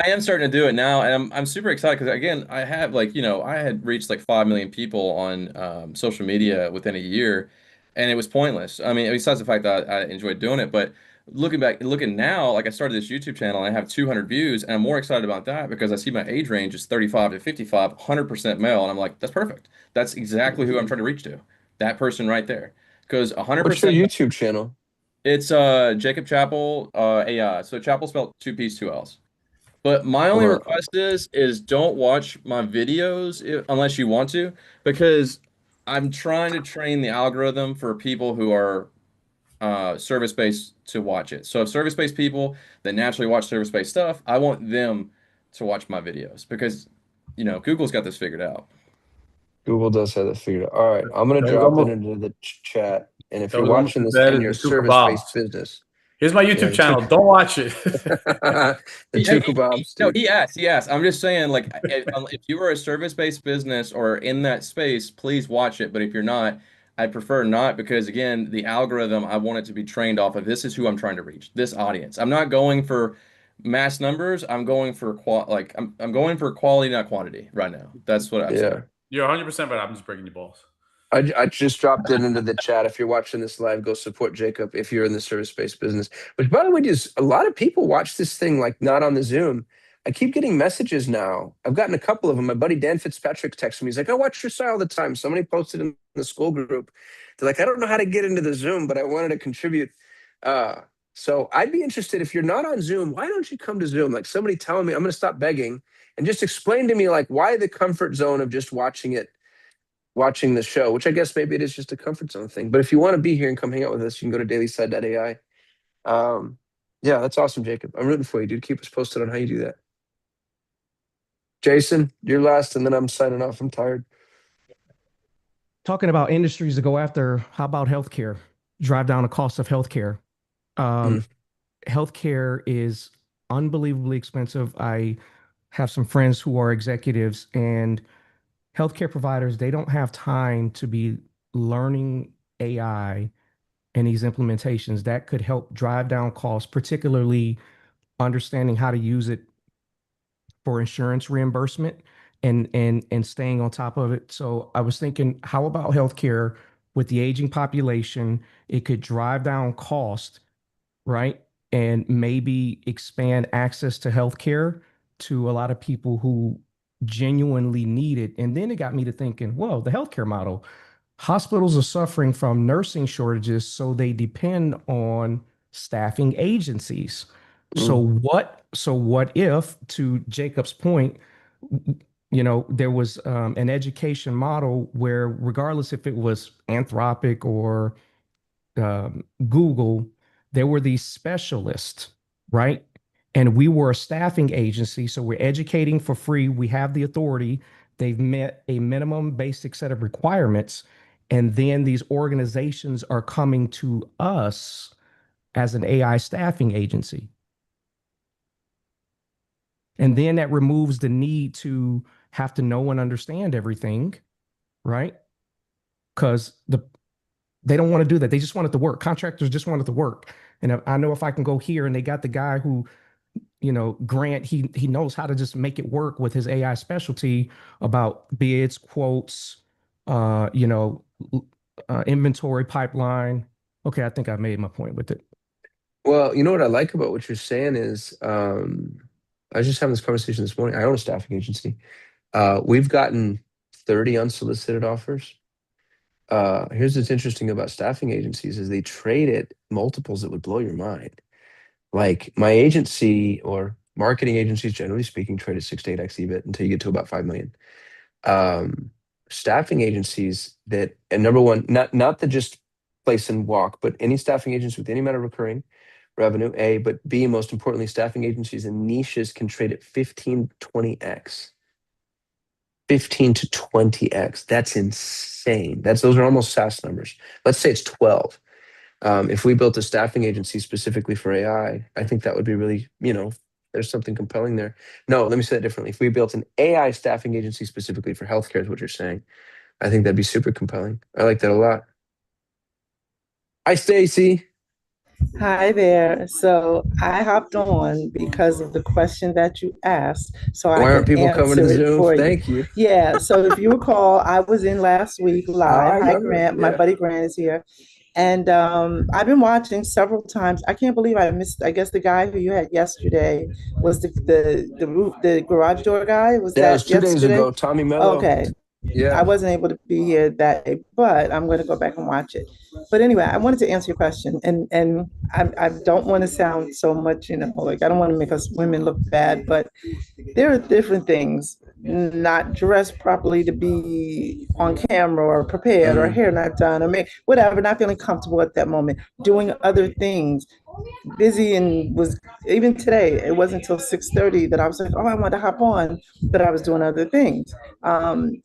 I am starting to do it now, and I'm super excited because again, I have I had reached like 5 million people on social media within a year, and it was pointless. I mean, besides the fact that I enjoyed doing it, but looking now, like I started this YouTube channel, and I have 200 views, and I'm more excited about that because I see my age range is 35 to 55, 100% male, and I'm like, that's perfect. That's exactly who I'm trying to reach to. That person right there, because What's your 100%. YouTube channel? It's Jacob Chappell AI. So Chappell spelled two P's, two L's. But my only Hold on. request is don't watch my videos unless you want to, because I'm trying to train the algorithm for people who are service-based to watch it. So if service-based people that naturally watch service-based stuff, I want them to watch my videos because Google's got this figured out. Google does have that figured out. All right, I'm gonna That was drop it almost into the chat. And if that you're was almost watching as this bad in as your the two kebabs. service-based business, Here's my yeah, YouTube the channel. two, Don't watch it. the He, two he- kebabs, no, dude. he asked. I'm just saying, like, if you are a service-based business or in that space, please watch it. But if you're not, I prefer not because, again, the algorithm, I want it to be trained off of this is who I'm trying to reach, this audience. I'm not going for mass numbers. I'm going for I'm going for quality, not quantity right now. That's what I'm saying. Yeah. You're 100% right. I'm just breaking your balls. I just dropped it into the chat. If you're watching this live, go support Jacob if you're in the service-based business. Which, by the way, just a lot of people watch this thing like not on the Zoom. I keep getting messages now. I've gotten a couple of them. My buddy Dan Fitzpatrick texted me. He's like, I watch your site all the time. Somebody posted in the school group. They're like, I don't know how to get into the Zoom, but I wanted to contribute. So I'd be interested if you're not on Zoom, why don't you come to Zoom? Like somebody telling me I'm going to stop begging and just explain to me like why the comfort zone of just watching the show, which I guess maybe it is just a comfort zone thing. But if you want to be here and come hang out with us, you can go to dailyside.ai. Yeah, that's awesome, Jacob. I'm rooting for you, dude. Keep us posted on how you do that. Jason, you're last, and then I'm signing off. I'm tired. Talking about industries to go after, how about healthcare? Drive down the cost of healthcare. Healthcare is unbelievably expensive. I have some friends who are executives, and healthcare providers, they don't have time to be learning AI and these implementations that could help drive down costs, particularly understanding how to use it for insurance reimbursement and staying on top of it. So I was thinking, how about healthcare with the aging population? It could drive down cost, right? And maybe expand access to healthcare to a lot of people who genuinely need it. And then it got me to thinking, well, the healthcare model, hospitals are suffering from nursing shortages, so they depend on staffing agencies. So what if, to Jacob's point, there was an education model where regardless if it was Anthropic or Google, there were these specialists, right? And we were a staffing agency, so we're educating for free. We have the authority. They've met a minimum basic set of requirements. And then these organizations are coming to us as an AI staffing agency. And then that removes the need to have to know and understand everything, right? Because they don't want to do that. They just want it to work. Contractors just want it to work. And I know if I can go here and they got the guy who, Grant, he knows how to just make it work with his AI specialty about bids, quotes, inventory pipeline. Okay, I think I made my point with it. Well, you know what I like about what you're saying is, I was just having this conversation this morning. I own a staffing agency. We've gotten 30 unsolicited offers. Here's what's interesting about staffing agencies is they trade at multiples that would blow your mind. Like my agency, or Marketing agencies, generally speaking, trade at 6 to 8x EBIT until you get to about 5 million. Staffing agencies that, and number one, not the just place and walk, but any staffing agency with any amount of recurring revenue, A, but B, most importantly, staffing agencies and niches can trade at 15 to 20x. 15 to 20x. That's insane. Those are almost SaaS numbers. Let's say it's 12. If we built a staffing agency specifically for AI, I think that would be really, there's something compelling there. No, let me say that differently. If we built an AI staffing agency specifically for healthcare, is what you're saying, I think that'd be super compelling. I like that a lot. Hi, Stacy. Hi there. So I hopped on because of the question that you asked, so I Why aren't could people coming to answer the it Zoom? for you. Thank you. Yeah. So if you recall, I was in last week live. I Hi, remember. Grant. My Yeah. buddy Grant is here. And I've been watching several times. I can't believe I missed. I guess the guy who you had yesterday was the garage door guy. Was That was that 2 days yesterday? ago. Tommy Mello. Okay. I Yeah. wasn't able to be here that day, but I'm going to go back and watch it. But anyway, I wanted to answer your question, and I don't want to sound so much, like I don't want to make us women look bad, but there are different things. Not dressed properly to be on camera or prepared or hair not done or make whatever, not feeling comfortable at that moment, doing other things, busy, and was even today. It wasn't until 6:30 that I was like, oh, I want to hop on, but I was doing other things.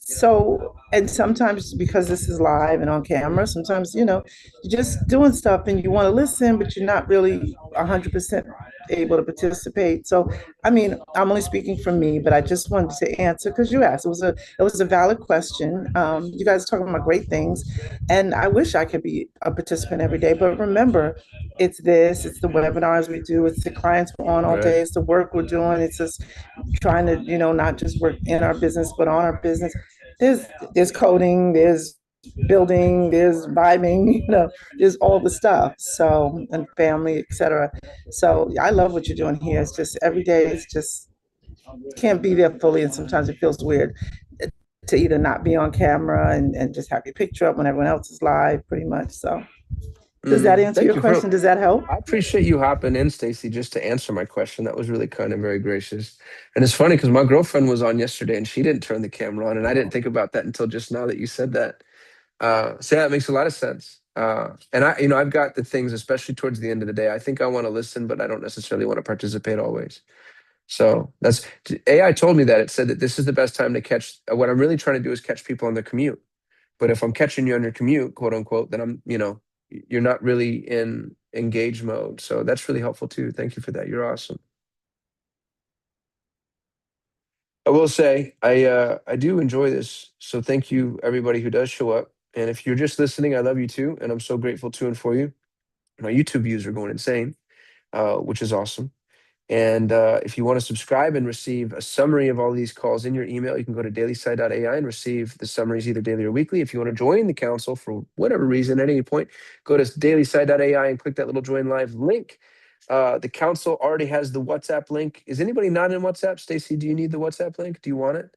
So, and sometimes because this is live and on camera, sometimes you're just doing stuff and you want to listen, but you're not really 100% able to participate. So, I mean, I'm only speaking for me, but I just wanted to answer because you asked. It was a valid question. You guys are talking about great things, and I wish I could be a participant every day. But remember, it's the webinars we do, it's the clients we're on all day, Right. it's the work we're doing, it's just trying to, not just work in our business, but on our business. There's coding, there's building, there's vibing, there's all the stuff. So, and family, etc. So I love what you're doing here. It's just every day, it's just can't be there fully, and sometimes it feels weird to either not be on camera and just have your picture up when everyone else is live, pretty much. So does that answer Thank your you question? Does that help? I appreciate you hopping in, Stacy, just to answer my question. That was really kind and very gracious. And it's funny because my girlfriend was on yesterday and she didn't turn the camera on, and I didn't think about that until just now that you said that. So yeah, it makes a lot of sense. And I've got the things, especially towards the end of the day. I think I want to listen, but I don't necessarily want to participate always. So that's AI told me that. It said that this is the best time to catch. What I'm really trying to do is catch people on their commute. But if I'm catching you on your commute, quote unquote, then you're not really in engage mode. So that's really helpful too. Thank you for that. You're awesome. I will say I do enjoy this. So thank you everybody who does show up. And if you're just listening, I love you too, and I'm so grateful to and for you. My YouTube views are going insane, which is awesome. And if you want to subscribe and receive a summary of all these calls in your email, you can go to dailysigh.ai and receive the summaries either daily or weekly. If you want to join the council for whatever reason at any point, go to dailysigh.ai and click that little join live link. The council already has the WhatsApp link. Is anybody not in WhatsApp? Stacy, do you need the WhatsApp link? Do you want it?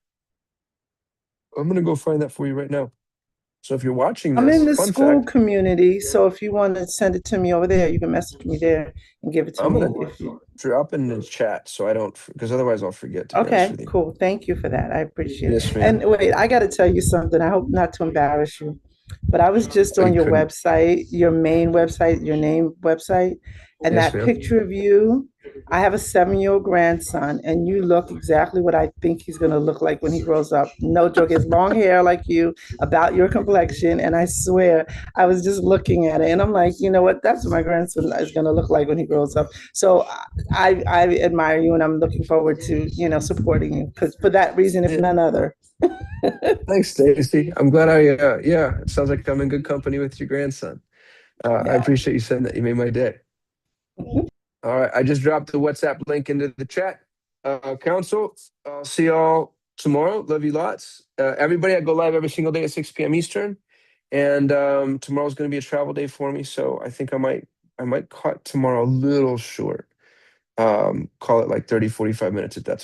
I'm going to go find that for you right now. So if you're watching I'm in this, the fun school fact, community, so if you want to send it to me over there, you can message me there and give it to I'm me. going to drop in the chat so I don't, because otherwise I'll forget, to be honest Okay, with you. cool. Thank you for that. I appreciate it. Yes, ma'am. And wait, I got to tell you something. I hope not to embarrass you, but I was just Oh, on you your couldn't. website, your main website, your name website, and Yes, that ma'am. picture of you. I have a 7-year-old grandson, and you look exactly what I think he's going to look like when he grows up. No joke. He has long hair like you, about your complexion, and I swear I was just looking at it, and I'm like, you know what? That's what my grandson is going to look like when he grows up. So I admire you, and I'm looking forward to supporting you because for that reason, if Yeah. none other. Thanks, Stacy. I'm glad yeah, it sounds like I'm in good company with your grandson. I Yeah. appreciate you saying that. You made my day. All right. I just dropped the WhatsApp link into the chat. Council, I'll see y'all tomorrow. Love you lots. Everybody, I go live every single day at 6 p.m. Eastern. And tomorrow's going to be a travel day for me. So I think I might cut tomorrow a little short. Call it like 30, 45 minutes if that's